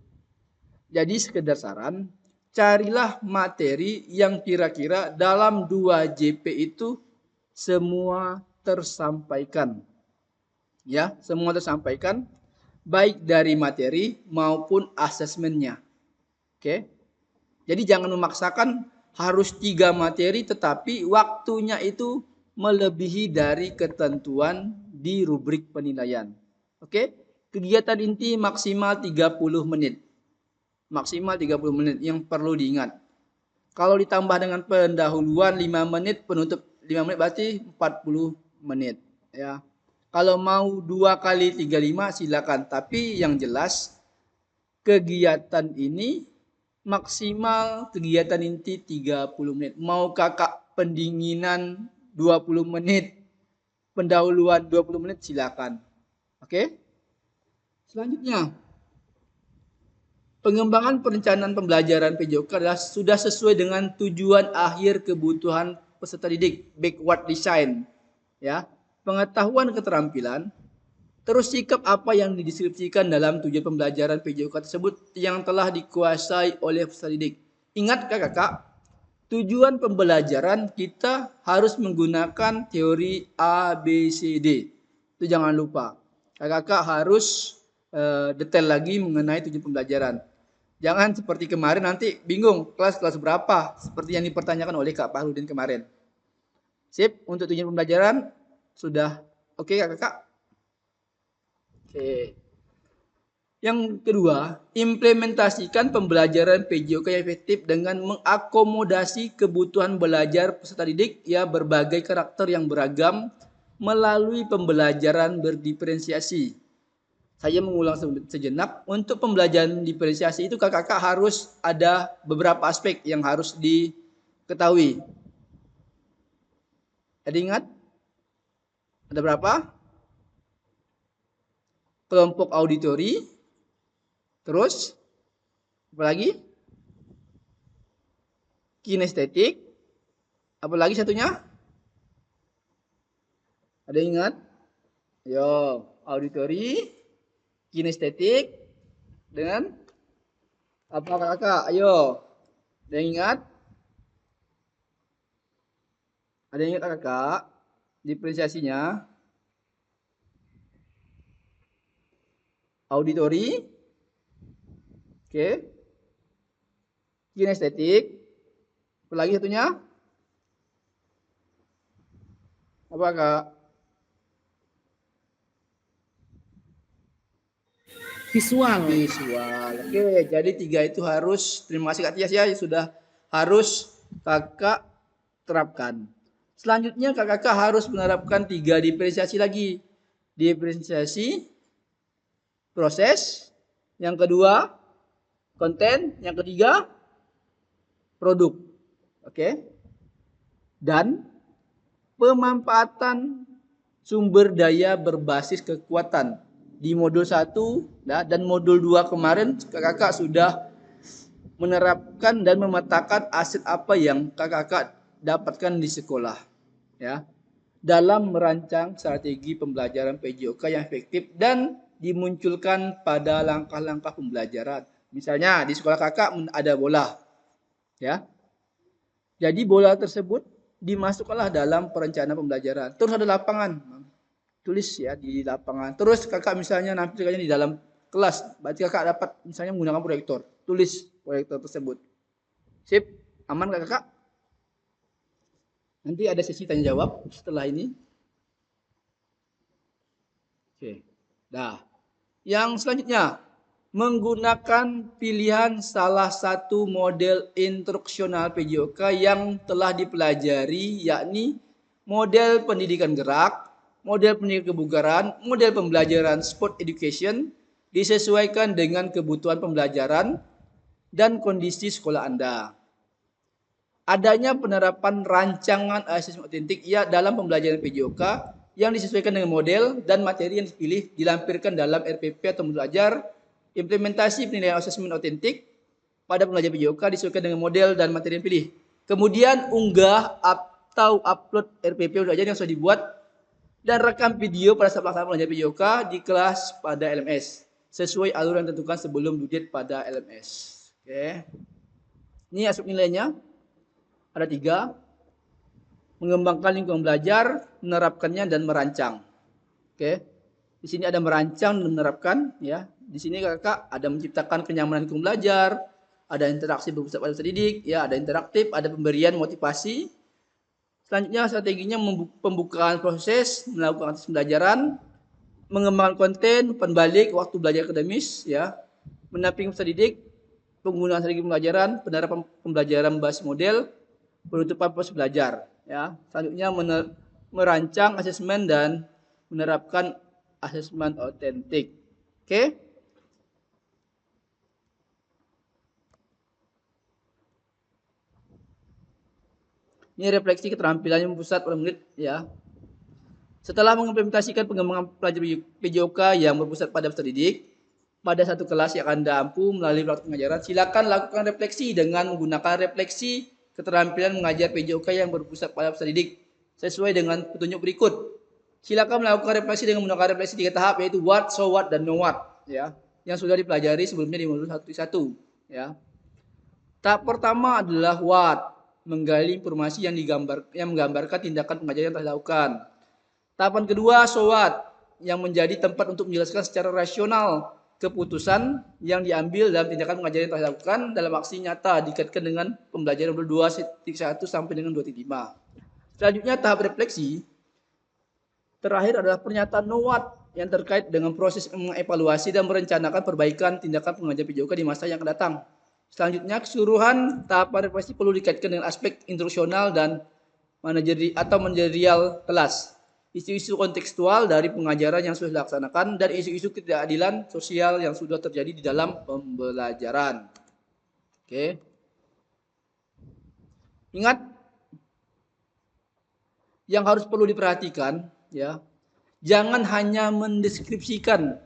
Speaker 1: Jadi sekedar saran, carilah materi yang kira-kira dalam 2 JP itu semua tersampaikan. Ya, semua tersampaikan baik dari materi maupun asesmennya. Oke. Jadi jangan memaksakan harus 3 materi tetapi waktunya itu melebihi dari ketentuan di rubrik penilaian. Oke. Kegiatan inti maksimal 30 menit. Maksimal 30 menit yang perlu diingat. Kalau ditambah dengan pendahuluan 5 menit, penutup 5 menit berarti 40 menit. Ya. Kalau mau 2 kali 35 silakan. Tapi yang jelas kegiatan ini maksimal kegiatan inti 30 menit. Mau kakak pendinginan 20 menit, pendahuluan 20 menit silakan. Oke. Selanjutnya, pengembangan perencanaan pembelajaran PJOK adalah sudah sesuai dengan tujuan akhir kebutuhan peserta didik, backward design, ya. Pengetahuan keterampilan, terus sikap apa yang dideskripsikan dalam tujuan pembelajaran PJOK tersebut yang telah dikuasai oleh peserta didik. Ingat kakak, tujuan pembelajaran kita harus menggunakan teori ABCD. Itu jangan lupa. Kakak harus detail lagi mengenai tujuan pembelajaran. Jangan seperti kemarin nanti bingung kelas berapa seperti yang dipertanyakan oleh Kak Fahrudin kemarin. Sip, untuk tujuan pembelajaran sudah oke kakak? Oke. Yang kedua, implementasikan pembelajaran PJOK yang efektif dengan mengakomodasi kebutuhan belajar peserta didik ya berbagai karakter yang beragam melalui pembelajaran berdiferensiasi. Saya mengulang sejenak, untuk pembelajaran diferensiasi itu kakak harus ada beberapa aspek yang harus diketahui. Ada ingat? Ada berapa? Kelompok auditori. Terus, apa lagi? Kinestetik. Apa lagi satunya? Ada ingat? Yo, auditori, kinestetik, dengan apa kakak? Ayo, ada yang ingat? Ada yang ingat kakak? Diferensiasinya? Auditori, oke, kinestetik, apa lagi satunya? Apa kak?
Speaker 3: Visual.
Speaker 1: Visual. Oke, jadi 3 itu harus, terima kasih Kak Tias ya, sudah harus kakak terapkan. Selanjutnya kakak harus menerapkan 3 diferensiasi lagi. Diferensiasi proses, yang kedua konten, yang ketiga produk. Oke. Dan pemanfaatan sumber daya berbasis kekuatan. Di modul 1 dan modul 2 kemarin kakak sudah menerapkan dan memetakan aset apa yang kakak dapatkan di sekolah, ya, dalam merancang strategi pembelajaran PJOK yang efektif dan dimunculkan pada langkah-langkah pembelajaran. Misalnya di sekolah kakak ada bola, Ya. Jadi bola tersebut dimasukkanlah dalam perencanaan pembelajaran. Terus ada lapangan. Tulis ya di lapangan. Terus kakak misalnya nampilkannya di dalam kelas. Berarti kakak dapat misalnya menggunakan proyektor. Tulis proyektor tersebut. Sip? Aman gak kakak? Nanti ada sesi tanya jawab setelah ini. Oke. Dah. Yang selanjutnya, menggunakan pilihan salah satu model instruksional PJOK yang telah dipelajari, yakni model pendidikan gerak, model pendidikan kebugaran, model pembelajaran sport education, disesuaikan dengan kebutuhan pembelajaran dan kondisi sekolah Anda. Adanya penerapan rancangan asesmen otentik ya dalam pembelajaran PJOK yang disesuaikan dengan model dan materi yang dipilih dilampirkan dalam RPP atau modul ajar. Implementasi penilaian asesmen otentik pada pembelajaran PJOK disesuaikan dengan model dan materi yang dipilih. Kemudian unggah atau upload RPP modul ajar yang sudah dibuat dan rekam video pada saat pelaksanaan pembelajaran PJOK di kelas pada LMS sesuai alur yang ditentukan sebelum due date pada LMS. Oke. Ini aspek nilainya. Ada 3, mengembangkan lingkungan belajar, menerapkannya dan merancang. Oke, di sini ada merancang dan menerapkan, ya. Di sini kakak ada menciptakan kenyamanan lingkungan belajar, ada interaksi berpusat pada peserta didik, ya, ada interaktif, ada pemberian motivasi. Selanjutnya strateginya pembukaan proses, melakukan aktivitas pembelajaran, mengembangkan konten, pembalik waktu belajar akademis, ya, mendampingi peserta didik, penggunaan strategi pembelajaran, penerapan pembelajaran berbasis model, penutupan proses belajar. Ya, selanjutnya merancang asesmen dan menerapkan asesmen otentik. Oke? Ini refleksi keterampilan yang berpusat pada murid. Ya. Setelah mengimplementasikan pengembangan pelajaran PJOK yang berpusat pada peserta didik, pada satu kelas yang Anda ampu melalui praktik pengajaran, silakan lakukan refleksi dengan menggunakan refleksi keterampilan mengajar PJOK yang berpusat pada peserta didik sesuai dengan petunjuk berikut. Silakan melakukan refleksi dengan menggunakan refleksi 3 tahap, yaitu what, so what, dan know what, ya, yang sudah dipelajari sebelumnya di modul 1.1, ya. Tahap pertama adalah what, menggali informasi yang menggambarkan tindakan pengajaran yang telah dilakukan. Tahapan kedua, so what, yang menjadi tempat untuk menjelaskan secara rasional keputusan yang diambil dalam tindakan pengajaran yang telah dilakukan dalam aksi nyata dikaitkan dengan pembelajaran modul 2.1 sampai dengan 2.5. Selanjutnya tahap refleksi terakhir adalah pernyataan know what yang terkait dengan proses mengevaluasi dan merencanakan perbaikan tindakan pengajaran PJOK di masa yang akan datang. Selanjutnya keseluruhan tahapan refleksi perlu dikaitkan dengan aspek instruksional dan manajerial kelas. Isu-isu kontekstual dari pengajaran yang sudah dilaksanakan dan isu-isu ketidakadilan sosial yang sudah terjadi di dalam pembelajaran. Oke. Ingat yang harus perlu diperhatikan, ya. Jangan hanya mendeskripsikan,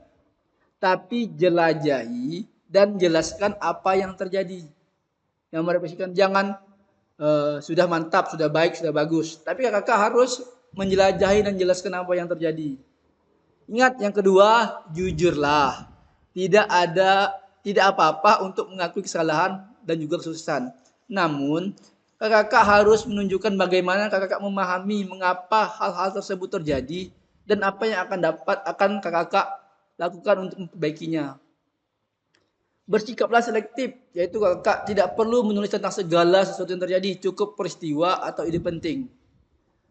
Speaker 1: tapi jelajahi dan jelaskan apa yang terjadi. Yang merefleksikan jangan sudah mantap, sudah baik, sudah bagus, tapi kakak harus menjelajahi dan jelaskan apa yang terjadi. Ingat yang kedua, jujurlah. Tidak apa-apa untuk mengakui kesalahan dan juga kesuksesan. Namun, kakak harus menunjukkan bagaimana kakak memahami mengapa hal-hal tersebut terjadi dan apa yang akan kakak lakukan untuk memperbaikinya. Bersikaplah selektif, yaitu kakak tidak perlu menulis tentang segala sesuatu yang terjadi, cukup peristiwa atau ide penting.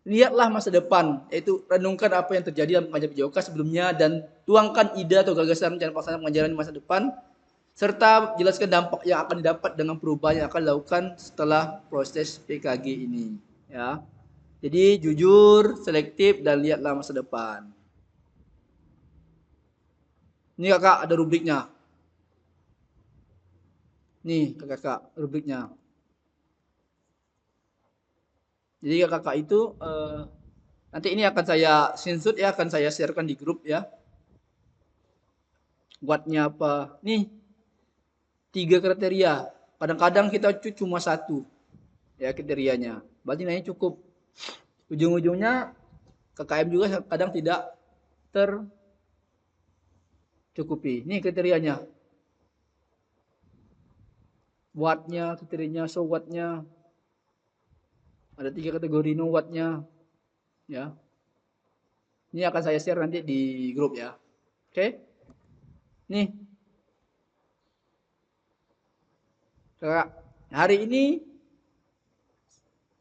Speaker 1: Lihatlah masa depan, yaitu renungkan apa yang terjadi dalam pengajaran PJOK sebelumnya dan tuangkan ide atau gagasan rencana pelaksanaan pengajaran di masa depan, serta jelaskan dampak yang akan didapat dengan perubahan yang akan dilakukan setelah proses PKG ini. Ya, jadi jujur, selektif, dan lihatlah masa depan. Ini kakak ada rubriknya. Nih kakak rubriknya. Jadi kakak itu nanti ini akan saya screenshot ya, akan saya sharekan di grup ya. Buatnya apa? Nih 3 kriteria. Kadang-kadang kita cuma 1 ya kriterianya. Berarti nanya cukup. Ujung-ujungnya KKM juga kadang tidak tercukupi. Nih kriterianya. What-nya, kriterianya, so what-nya. Ada 3 kategori no what-nya. Ya. Ini akan saya share nanti di grup ya. Oke? Nih. Kakak, hari ini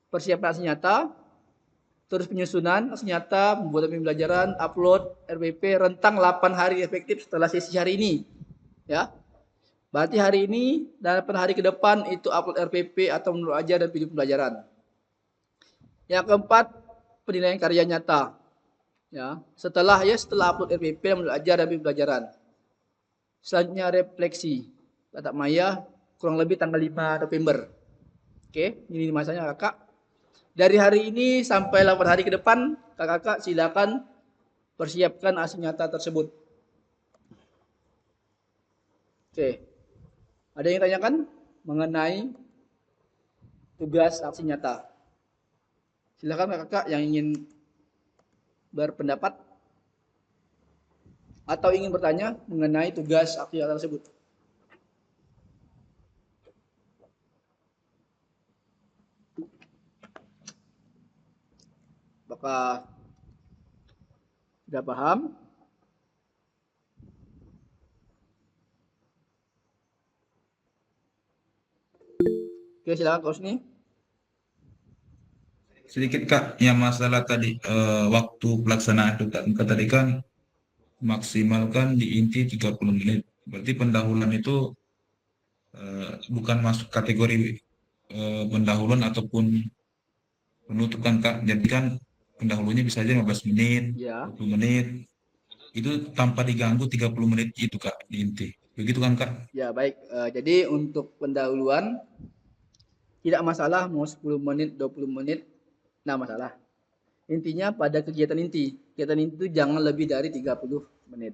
Speaker 1: persiapan aksi nyata, terus penyusunan aksi nyata, pembuatan pembelajaran, upload RPP rentang 8 hari efektif setelah sesi hari ini. Ya. Berarti hari ini dan 8 hari ke depan itu upload RPP atau menurut ajar dan video pembelajaran. Yang keempat, penilaian karya nyata. Ya, setelah upload RPP dan menurut ajar dan video pembelajaran. Selanjutnya refleksi tatap maya kurang lebih tanggal 5 November. Oke, ini masanya kakak. Dari hari ini sampai 8 hari ke depan, kakak silakan persiapkan aksi nyata tersebut. Oke, ada yang tanyakan mengenai tugas aksi nyata? Silakan kakak yang ingin berpendapat atau ingin bertanya mengenai tugas aksi nyata tersebut. Apakah sudah paham? Oke, silakan Kak Husni.
Speaker 8: Sedikit Kak, yang masalah tadi waktu pelaksanaan itu Kak tadi kan maksimalkan di inti 30 menit. Berarti pendahuluan itu bukan masuk kategori pendahuluan ataupun penutup kan Kak. Jadi kan pendahulunya bisa aja 15 menit,
Speaker 1: Ya.
Speaker 8: 20 menit. Itu tanpa diganggu 30 menit itu Kak di inti. Begitu kan Kak?
Speaker 1: Ya, baik. Jadi untuk pendahuluan tidak masalah mau 10 menit, 20 menit, nah masalah. Intinya pada kegiatan inti. Kegiatan inti itu jangan lebih dari 30 menit.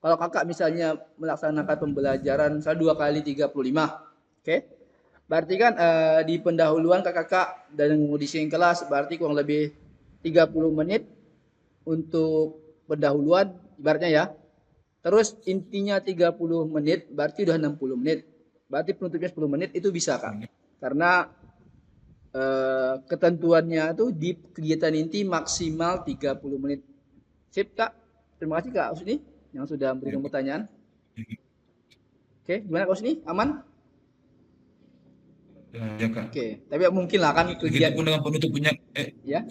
Speaker 1: Kalau kakak misalnya melaksanakan pembelajaran misalnya 2 kali 35, oke? Berarti kan di pendahuluan kakak dan mengisi kelas berarti kurang lebih 30 menit untuk pendahuluan ibaratnya ya. Terus intinya 30 menit berarti udah 60 menit. Berarti penutupnya 10 menit itu bisa Kak. Karena ketentuannya itu di kegiatan inti maksimal 30 menit. Sip Kak. Terima kasih Kak Husni yang sudah memberikan pertanyaan. Oke, gimana Kak Husni? Aman?
Speaker 8: Ya Kak.
Speaker 1: Oke, tapi mungkin lah kan kegiatan.
Speaker 8: Begitupun dengan penutupnya,
Speaker 1: Ya.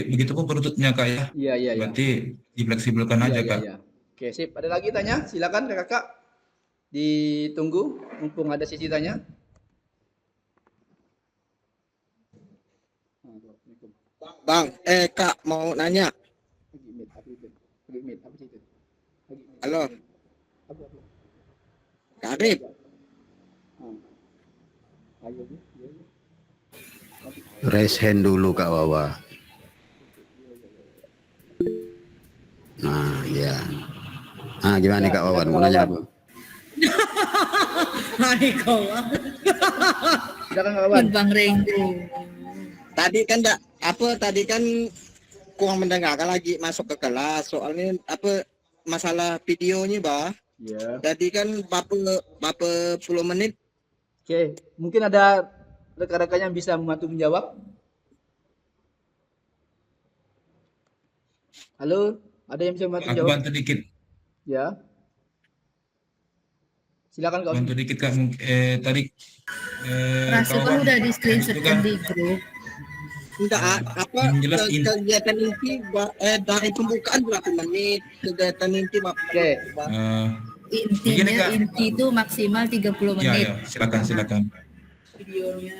Speaker 8: Begitupun penutupnya Kak ya.
Speaker 1: Iya.
Speaker 8: Berarti difleksibelkan aja Kak.
Speaker 1: Iya. Oke, sip. Ada lagi tanya? Silakan kakak. Ditunggu mumpung ada sesi tanya.
Speaker 9: Bang, Kak mau nanya. Halo, Kak Arif.
Speaker 2: Raise hand dulu Kak Wawa. Nah, ya. Gimana nih Kak Wawan? Mau nanya apa?
Speaker 3: Hai kawan.
Speaker 1: Silakan Kak Wawan.
Speaker 5: Bang Renggo.
Speaker 9: Tadi kan kurang mendengarkan lagi masuk ke kelas. Soalnya masalah videonya, Bah.
Speaker 1: Ya.
Speaker 9: Tadi kan berapa puluh menit.
Speaker 1: Oke, mungkin ada rekan-rekan yang bisa membantu menjawab. Halo, ada yang bisa membantu
Speaker 8: Aku
Speaker 1: menjawab?
Speaker 8: bantu dikit.
Speaker 1: Ya. Silakan Kak.
Speaker 8: Bantu dikit Kak. Tadi
Speaker 5: Rasa kan udah di screenshot
Speaker 8: itu kan
Speaker 5: di grup.
Speaker 9: Enggak,
Speaker 8: yang jelas
Speaker 9: kegiatan inti dari pembukaan berapa menit, kegiatan inti
Speaker 1: Oke.
Speaker 8: Begini,
Speaker 5: Intinya
Speaker 8: Kak.
Speaker 5: inti itu maksimal 30
Speaker 8: Ya,
Speaker 5: menit.
Speaker 8: silakan.
Speaker 3: Videonya.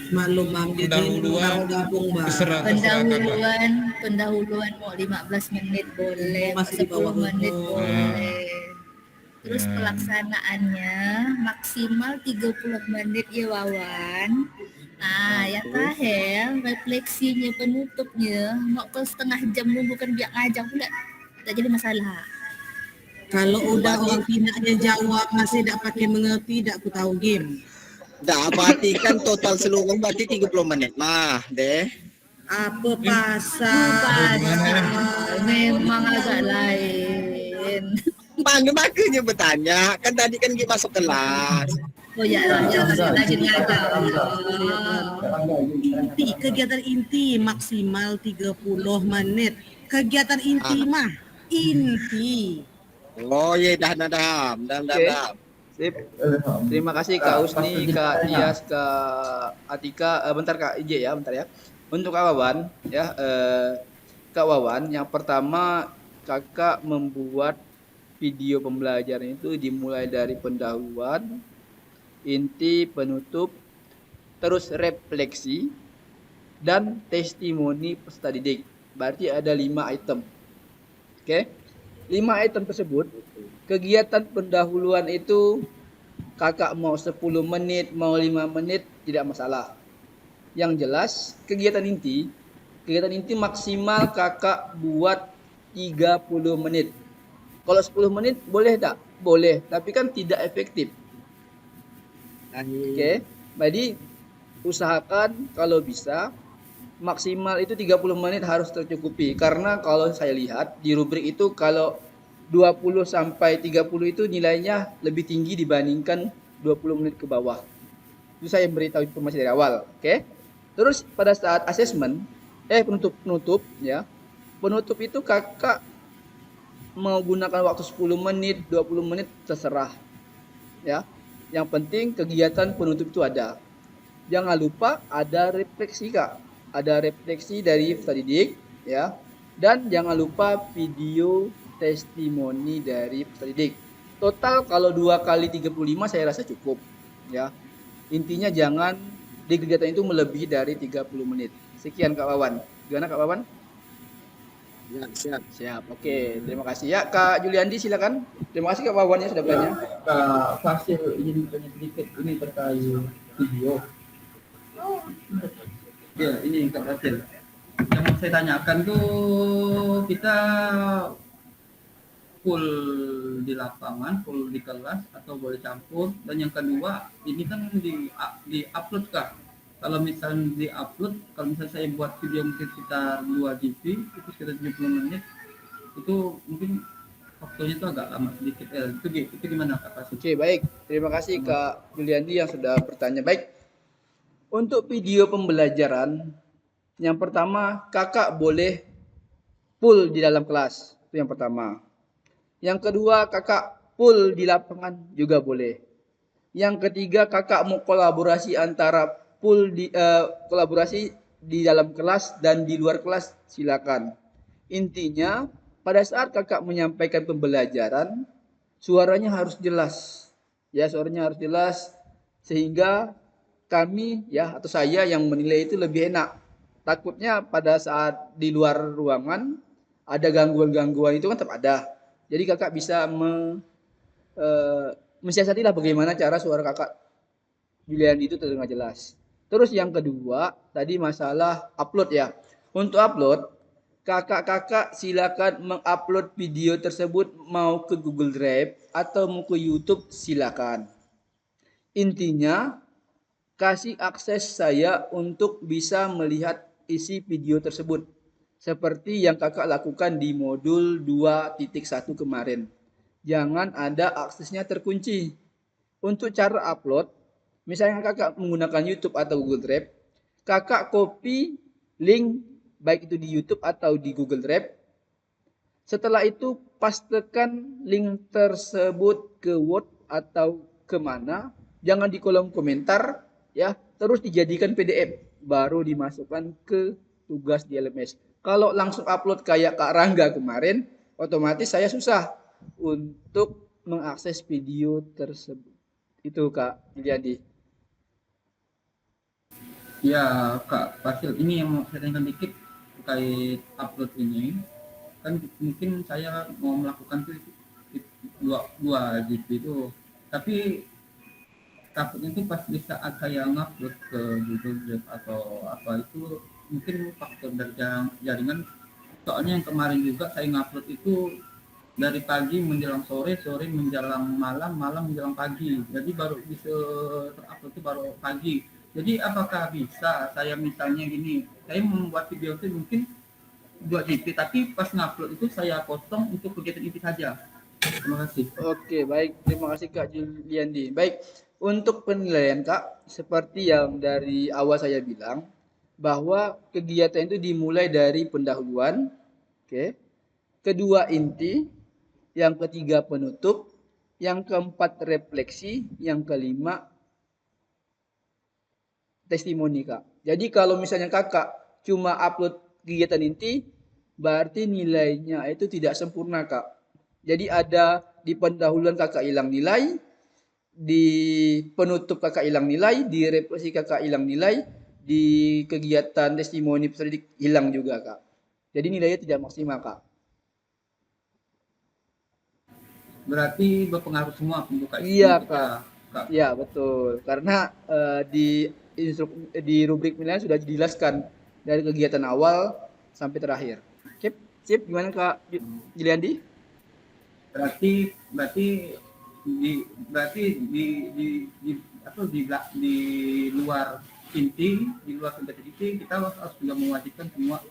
Speaker 3: Maklum Bang, jadi
Speaker 8: Pendahuluan
Speaker 3: gabung Bang.
Speaker 8: terserah Kakak.
Speaker 5: Pendahuluan mau 15 menit boleh, mau
Speaker 3: Masih di
Speaker 5: 10
Speaker 3: bawah
Speaker 5: menit
Speaker 3: umur.
Speaker 5: boleh. Terus
Speaker 8: Ya.
Speaker 5: pelaksanaannya maksimal 30 menit ya Wawan. Nah, yang terakhir refleksinya penutupnya mau ke setengah jam bukan biar ngajak pula. Tak jadi masalah.
Speaker 3: Kalau udah orang tinaknya jawab masih tidak pakai mengerti, tidak aku tahu game.
Speaker 9: Dah, berarti kan total seluruh berarti 30 menit. Mah, deh.
Speaker 3: Apa pasal?
Speaker 5: Memang agak lain.
Speaker 9: makanya bertanya. Kan tadi kan kita masuk kelas.
Speaker 5: Oh ya, rajin aja.
Speaker 3: Kegiatan inti maksimal 30 menit. Kegiatan inti mah inti.
Speaker 9: Oh iya, dah.
Speaker 1: Oke. Sip. Terima kasih Kak Usni, Kak Tias, Kak Atika. Bentar Kak IJ ya, bentar ya. Untuk Kak Wawan ya, Kak Wawan, yang pertama Kakak membuat video pembelajaran itu dimulai dari pendahuluan, inti, penutup, terus refleksi, dan testimoni peserta didik. Berarti ada 5 item. Oke. 5 item tersebut, kegiatan pendahuluan itu kakak mau 10 menit, mau 5 menit, tidak masalah. Yang jelas, kegiatan inti maksimal kakak buat 30 menit. Kalau 10 menit boleh tak? Boleh, tapi kan tidak efektif. Oke. Jadi usahakan kalau bisa maksimal itu 30 menit harus tercukupi, karena kalau saya lihat di rubrik itu kalau 20 sampai 30 itu nilainya lebih tinggi dibandingkan 20 menit ke bawah. Itu saya beritahu informasi dari awal, oke? Terus pada saat asesmen penutup ya. Penutup itu kakak mau gunakan waktu 10 menit, 20 menit terserah. Ya. Yang penting kegiatan penutup itu ada. Jangan lupa ada refleksi Kak. Ada refleksi dari peserta didik ya. Dan jangan lupa video testimoni dari peserta didik. Total kalau 2 kali 35 saya rasa cukup ya. Intinya jangan di kegiatan itu melebihi dari 30 menit. Sekian Kak Wawan. Gimana Kak Wawan?
Speaker 9: Ya, siap.
Speaker 1: Oke, terima kasih ya Kak Juliandi, silakan. Terima kasih Kak Wawan yang sudah bertanya.
Speaker 6: Kak Fasil izin bertanya sedikit ini terkait video. Ya, ini Kak Fasil. Yang mau saya tanyakan tuh kita full di lapangan, full di kelas atau boleh campur? Dan yang kedua, ini kan di upload Kak. Kalau misalnya di upload, kalau misalnya saya buat video mungkin sekitar 2 GB, itu sekitar 70 menit, itu mungkin waktunya itu agak lama sedikit. Itu gimana Kak Fasil?
Speaker 1: Oke, baik. Terima kasih Kak Juliandi yang sudah bertanya. Baik. Untuk video pembelajaran, yang pertama kakak boleh full di dalam kelas. Itu yang pertama. Yang kedua kakak full di lapangan juga boleh. Yang ketiga kakak mau kolaborasi antara full di kolaborasi di dalam kelas dan di luar kelas, silakan. Intinya pada saat kakak menyampaikan pembelajaran, suaranya harus jelas. Ya, suaranya harus jelas sehingga kami ya atau saya yang menilai itu lebih enak. Takutnya pada saat di luar ruangan ada gangguan-gangguan itu kan tetap ada. Jadi kakak bisa mensiasatilah bagaimana cara suara kakak Julian itu terdengar jelas. Terus yang kedua tadi masalah upload ya. Untuk upload kakak-kakak silakan mengupload video tersebut mau ke Google Drive atau mau ke YouTube silakan. Intinya kasih akses saya untuk bisa melihat isi video tersebut. Seperti yang kakak lakukan di modul 2.1 kemarin. Jangan ada aksesnya terkunci. Untuk cara upload, misalnya kakak menggunakan YouTube atau Google Drive, kakak copy link baik itu di YouTube atau di Google Drive. Setelah itu pastekan link tersebut ke Word atau kemana. Jangan di kolom komentar. Ya, terus dijadikan PDF baru dimasukkan ke tugas di LMS. Kalau langsung upload kayak Kak Rangga kemarin, otomatis saya susah untuk mengakses video tersebut. Itu Kak Juliandi.
Speaker 6: Ya Kak Fasil, ini yang mau saya tanyakan dikit terkait upload ini. Kan mungkin saya mau melakukan itu 2 GB itu, tapi takutnya itu pas di saat saya ngupload ke Google Drive atau apa itu mungkin faktor dari jaringan. Soalnya yang kemarin juga saya ngupload itu dari pagi menjelang sore, sore menjelang malam, malam menjelang pagi. Jadi baru bisa terupload itu baru pagi. Jadi apakah bisa saya misalnya gini, saya membuat video itu mungkin 2 GB, tapi pas ngupload itu saya potong untuk kegiatan inti saja. Terima kasih.
Speaker 1: Oke, baik. Terima kasih Kak Juliandi. Baik, untuk penilaian Kak, seperti yang dari awal saya bilang, bahwa kegiatan itu dimulai dari pendahuluan, oke, kedua inti, yang ketiga penutup, yang keempat refleksi, yang kelima testimoni Kak. Jadi kalau misalnya Kakak cuma upload kegiatan inti, berarti nilainya itu tidak sempurna Kak. Jadi ada di pendahuluan Kakak hilang nilai, di penutup Kakak hilang nilai, di refleksi Kakak hilang nilai, di kegiatan testimoni peserta didik hilang juga Kak. Jadi nilainya tidak maksimal Kak.
Speaker 6: Berarti berpengaruh semua pembuka
Speaker 1: Iya
Speaker 6: kita,
Speaker 1: Kak.
Speaker 6: Kak.
Speaker 1: Iya betul. Karena di rubrik penilaian sudah dijelaskan dari kegiatan awal sampai terakhir. Sip, sip. Gimana Kak Juliandi?
Speaker 6: Berarti di luar inti, di luar kegiatan inti kita harus juga mewajibkan semua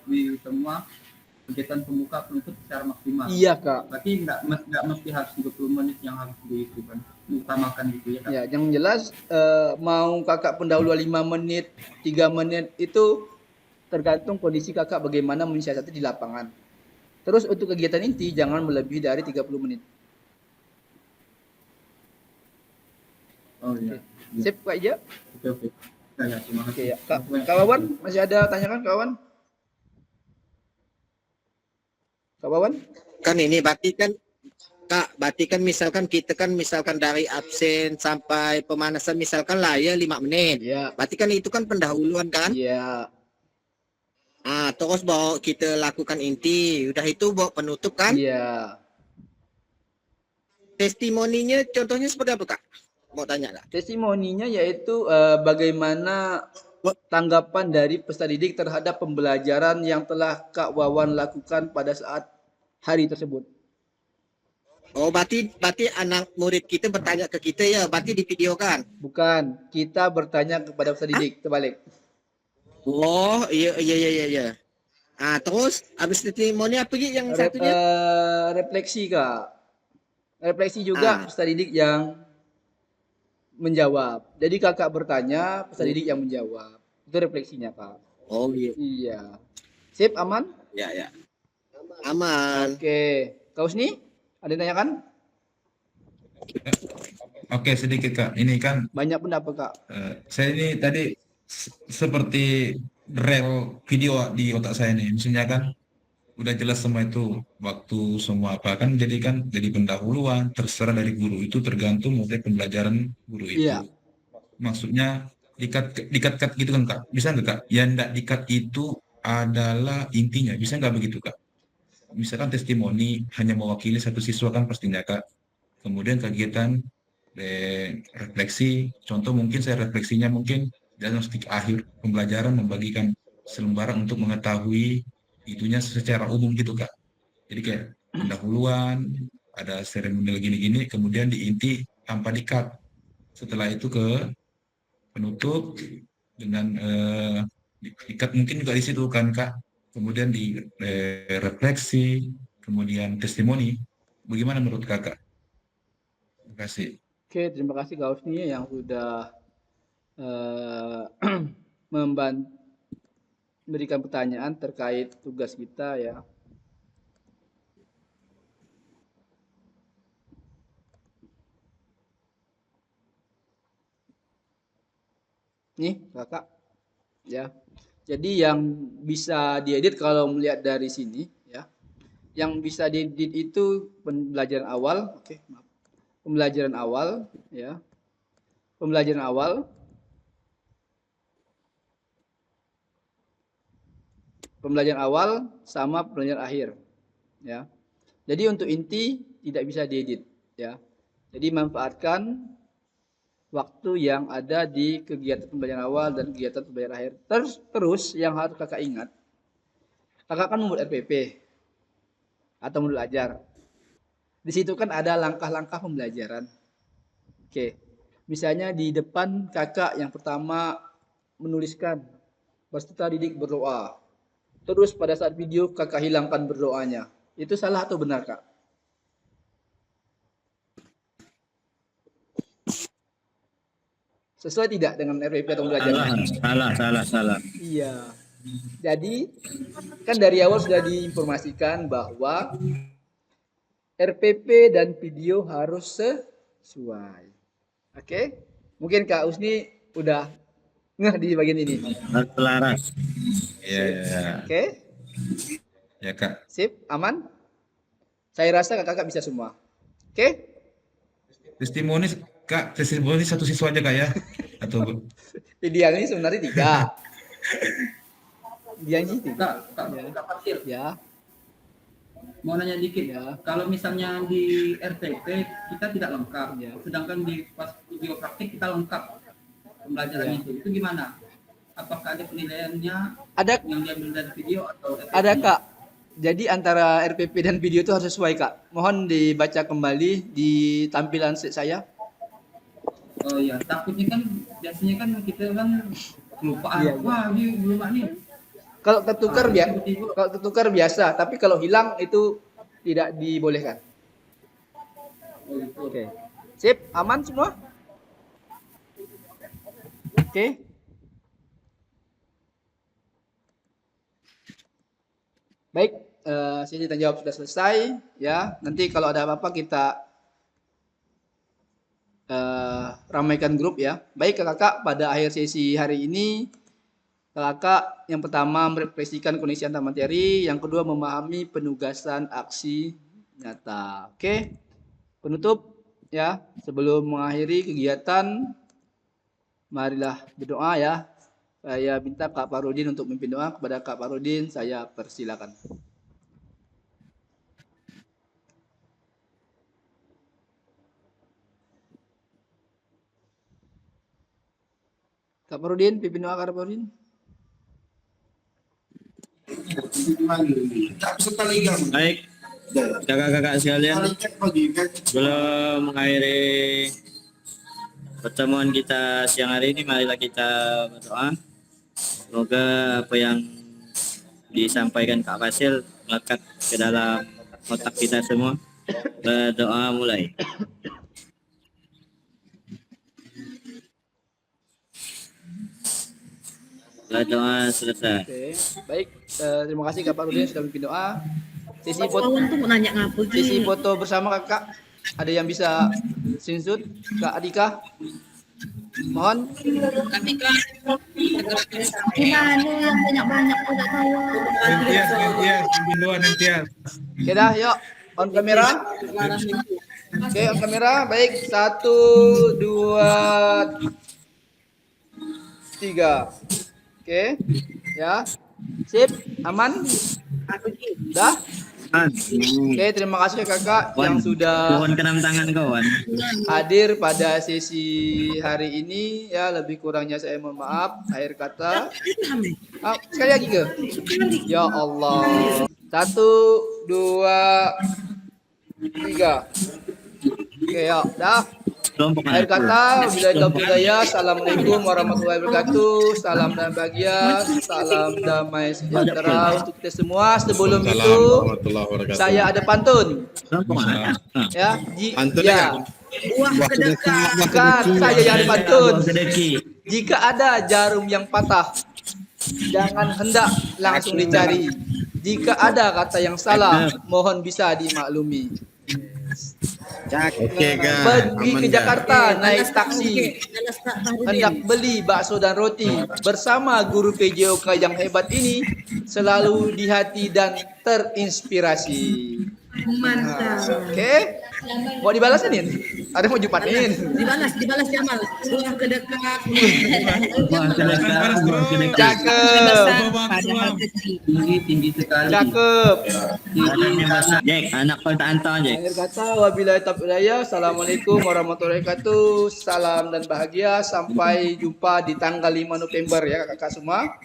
Speaker 6: kegiatan pembuka penutup secara maksimal.
Speaker 1: Iya Kak.
Speaker 6: Berarti nggak mesti harus 30 menit yang harus diutamakan gitu ya Kak.
Speaker 1: Ya, yang jelas mau Kakak pendahulu 5 menit, 3 menit itu tergantung kondisi Kakak bagaimana mensiasati di lapangan. Terus untuk kegiatan inti jangan melebihi dari 30 menit.
Speaker 6: Oh iya.
Speaker 1: Sip Kak Ija?
Speaker 6: Oke. Ya, terima kasih.
Speaker 1: Oke ya. Kak Wawan, masih ada tanyakan Kak Wawan? Kak Wawan?
Speaker 9: Kan ini berarti kan misalkan kita kan misalkan dari absen sampai pemanasan misalkan lah ya 5 menit.
Speaker 1: Iya.
Speaker 9: Berarti kan itu kan pendahuluan kan?
Speaker 1: Iya.
Speaker 9: Terus bawa kita lakukan inti, udah itu bawa penutup kan?
Speaker 1: Iya.
Speaker 9: Testimoninya contohnya seperti apa Kak? Mau tanya Kak?
Speaker 1: Testimoninya yaitu bagaimana tanggapan dari peserta didik terhadap pembelajaran yang telah Kak Wawan lakukan pada saat hari tersebut.
Speaker 9: Oh, berarti anak murid kita bertanya ke kita ya, berarti di video kan?
Speaker 1: Bukan, kita bertanya kepada peserta didik, terbalik.
Speaker 9: Oh, iya. Terus habis testimoni apa lagi yang satunya?
Speaker 1: Refleksi Kak. Refleksi juga peserta didik yang menjawab. Jadi Kakak bertanya, peserta didik yang menjawab. Itu refleksinya Kak.
Speaker 9: Oh iya.
Speaker 1: Iya. Sip, aman?
Speaker 9: Ya. Aman.
Speaker 1: Oke. Kau Husni? Ada yang tanyakan?
Speaker 8: Oke, sedikit Kak. Ini kan
Speaker 1: Banyak pendapat Kak.
Speaker 8: saya ini tadi seperti rel video di otak saya nih. Misalnya kan udah jelas semua itu waktu semua apa kan jadi pendahuluan terserah dari guru itu tergantung mulai pembelajaran guru itu.
Speaker 1: Iya.
Speaker 8: Maksudnya dikat gitu kan Kak? Bisa nggak Kak? Yang nggak dikat itu adalah intinya. Bisa nggak begitu Kak? Misalkan testimoni hanya mewakili satu siswa kan pastinya Kak. Kemudian kegiatan refleksi, contoh mungkin saya refleksinya mungkin diagnostik akhir pembelajaran membagikan selembaran untuk mengetahui itunya secara umum gitu Kak. Jadi kayak pendahuluan, ada seremonial gini-gini, kemudian di inti tanpa dikat. Setelah itu ke penutup dengan dikat mungkin juga di situ kan Kak. Kemudian di refleksi, kemudian testimoni. Bagaimana menurut Kakak? Terima kasih.
Speaker 1: Oke, terima kasih Kak Husni yang sudah memberikan pertanyaan terkait tugas kita ya. Nih, Kakak. Ya. Jadi yang bisa diedit kalau melihat dari sini ya. Yang bisa diedit itu pembelajaran awal, oke, maaf. Pembelajaran awal ya. Pembelajaran awal. Pembelajaran awal sama pembelajaran akhir ya. Jadi untuk inti tidak bisa diedit ya. Jadi manfaatkan waktu yang ada di kegiatan pembelajaran awal dan kegiatan pembelajaran akhir. Terus yang harus Kakak ingat, Kakak kan membuat RPP atau modul ajar. Di situ kan ada langkah-langkah pembelajaran. Oke, misalnya di depan Kakak yang pertama menuliskan peserta didik berdoa. Terus pada saat video Kakak hilangkan berdoanya. Itu salah atau benar Kak? Sesuai tidak dengan RPP atau pembelajaran?
Speaker 4: Salah.
Speaker 1: Iya. Jadi kan dari awal sudah diinformasikan bahwa RPP dan video harus sesuai. Oke? Mungkin Kak Usni udah ngeh di bagian ini.
Speaker 4: Selaras.
Speaker 8: Iya.
Speaker 1: Oke?
Speaker 8: Ya Kak.
Speaker 1: Sip, aman? Saya rasa kakak bisa semua. Oke?
Speaker 8: Testimoni Kak, testimoni satu siswa aja Kak ya. Atau
Speaker 1: Idealnya sebenarnya 3. Idealnya 3.
Speaker 6: Kak Fasil,
Speaker 1: Ya.
Speaker 6: mau nanya dikit
Speaker 1: Ya.
Speaker 6: Kalau misalnya di RTP kita tidak lengkap,
Speaker 1: Ya.
Speaker 6: sedangkan di pas video praktik kita lengkap pembelajaran
Speaker 1: Ya.
Speaker 6: itu gimana? Apakah ada penilaiannya
Speaker 1: Ada
Speaker 6: yang diambil dari video atau RTP?
Speaker 1: Ada Kak. Jadi antara RPP dan video itu harus sesuai Kak. Mohon dibaca kembali di tampilan saya.
Speaker 6: Oh iya, takutnya kan biasanya kan kita kan kelupaan.
Speaker 1: Iya, iya.
Speaker 6: Wah, ini belum nih.
Speaker 1: Kalau tertukar biasa, tapi kalau hilang itu tidak dibolehkan. Oke. Sip, aman semua? Oke. Baik, sesi tanya jawab sudah selesai ya. Nanti kalau ada apa-apa kita ramaikan grup ya. Baik kakak, pada akhir sesi hari ini kakak yang pertama merefleksikan kondisi antar materi, yang kedua memahami penugasan aksi nyata. Oke, penutup ya. Sebelum mengakhiri kegiatan, marilah berdoa ya. Saya minta Kak Parudin untuk memimpin doa. Kepada Kak Parudin, saya persilakan. Kak Parudin, pimpin doa Kak Parudin.
Speaker 4: Baik, kakak-kakak sekalian, sebelum mengakhiri pertemuan kita siang hari ini, marilah kita berdoa. Semoga apa yang disampaikan Kak Fasil melekat ke dalam otak kita semua. Berdoa mulai. Berdoa selesai.
Speaker 1: Oke, baik. Terima kasih Kak Parudin sudah memimpin doa. Sesi foto,
Speaker 3: Kawan tuh mau nanya ngapa
Speaker 1: sesi foto bersama kakak. Ada yang bisa screenshot? Kak Adika, mohon.
Speaker 5: Gimana yang banyak-banyak udah tahu.
Speaker 8: Nentias, pimpin doa Nentias.
Speaker 1: Oke dah, yuk. On kamera. Oke, on kamera. Baik, 1, 2, 3. Oke, ya. Sip, aman? Dah? Oke, terima kasih kakak yang sudah
Speaker 4: Mohon kenam tangan kawan.
Speaker 1: hadir pada sesi hari ini. Ya, lebih kurangnya saya mohon maaf. Akhir kata. Sekali lagi ke? Ya Allah. 1, 2, 3. Oke, ya. Dah.
Speaker 4: Kelompok
Speaker 1: Akhir kata, Assalamualaikum warahmatullahi wabarakatuh. Salam dan bahagia, salam damai sejahtera untuk kita semua. Sebelum itu,
Speaker 7: warahmatullahi wabarakatuh.
Speaker 1: saya ada pantun. Ya,
Speaker 7: Pantunnya
Speaker 1: ya. Bukan saya yang ada pantun. Jika ada jarum yang patah, jangan hendak langsung dicari. Jika ada kata yang salah, mohon bisa dimaklumi.
Speaker 7: Oke, Kak.
Speaker 1: Pergi
Speaker 7: Aman,
Speaker 1: ke
Speaker 7: Kak.
Speaker 1: Jakarta naik taksi, hendak beli bakso dan roti. Bersama guru PJOK yang hebat ini, selalu di hati dan terinspirasi.
Speaker 3: Mantap.
Speaker 1: Oke, mau dibalasin ini? Ada mau jumpatin?
Speaker 3: Dibalas Jamal. Sudah kedekat.
Speaker 1: Cakep,
Speaker 3: Padahal kecil.
Speaker 6: Tinggi sekali.
Speaker 1: cakep.
Speaker 4: Jack, anak kota Anton Jack.
Speaker 1: Akhir kata, wabillahi taufiq wal hidayah. Assalamualaikum warahmatullahi wabarakatuh. Salam dan bahagia. Sampai jumpa di tanggal 5 November ya kakak semua.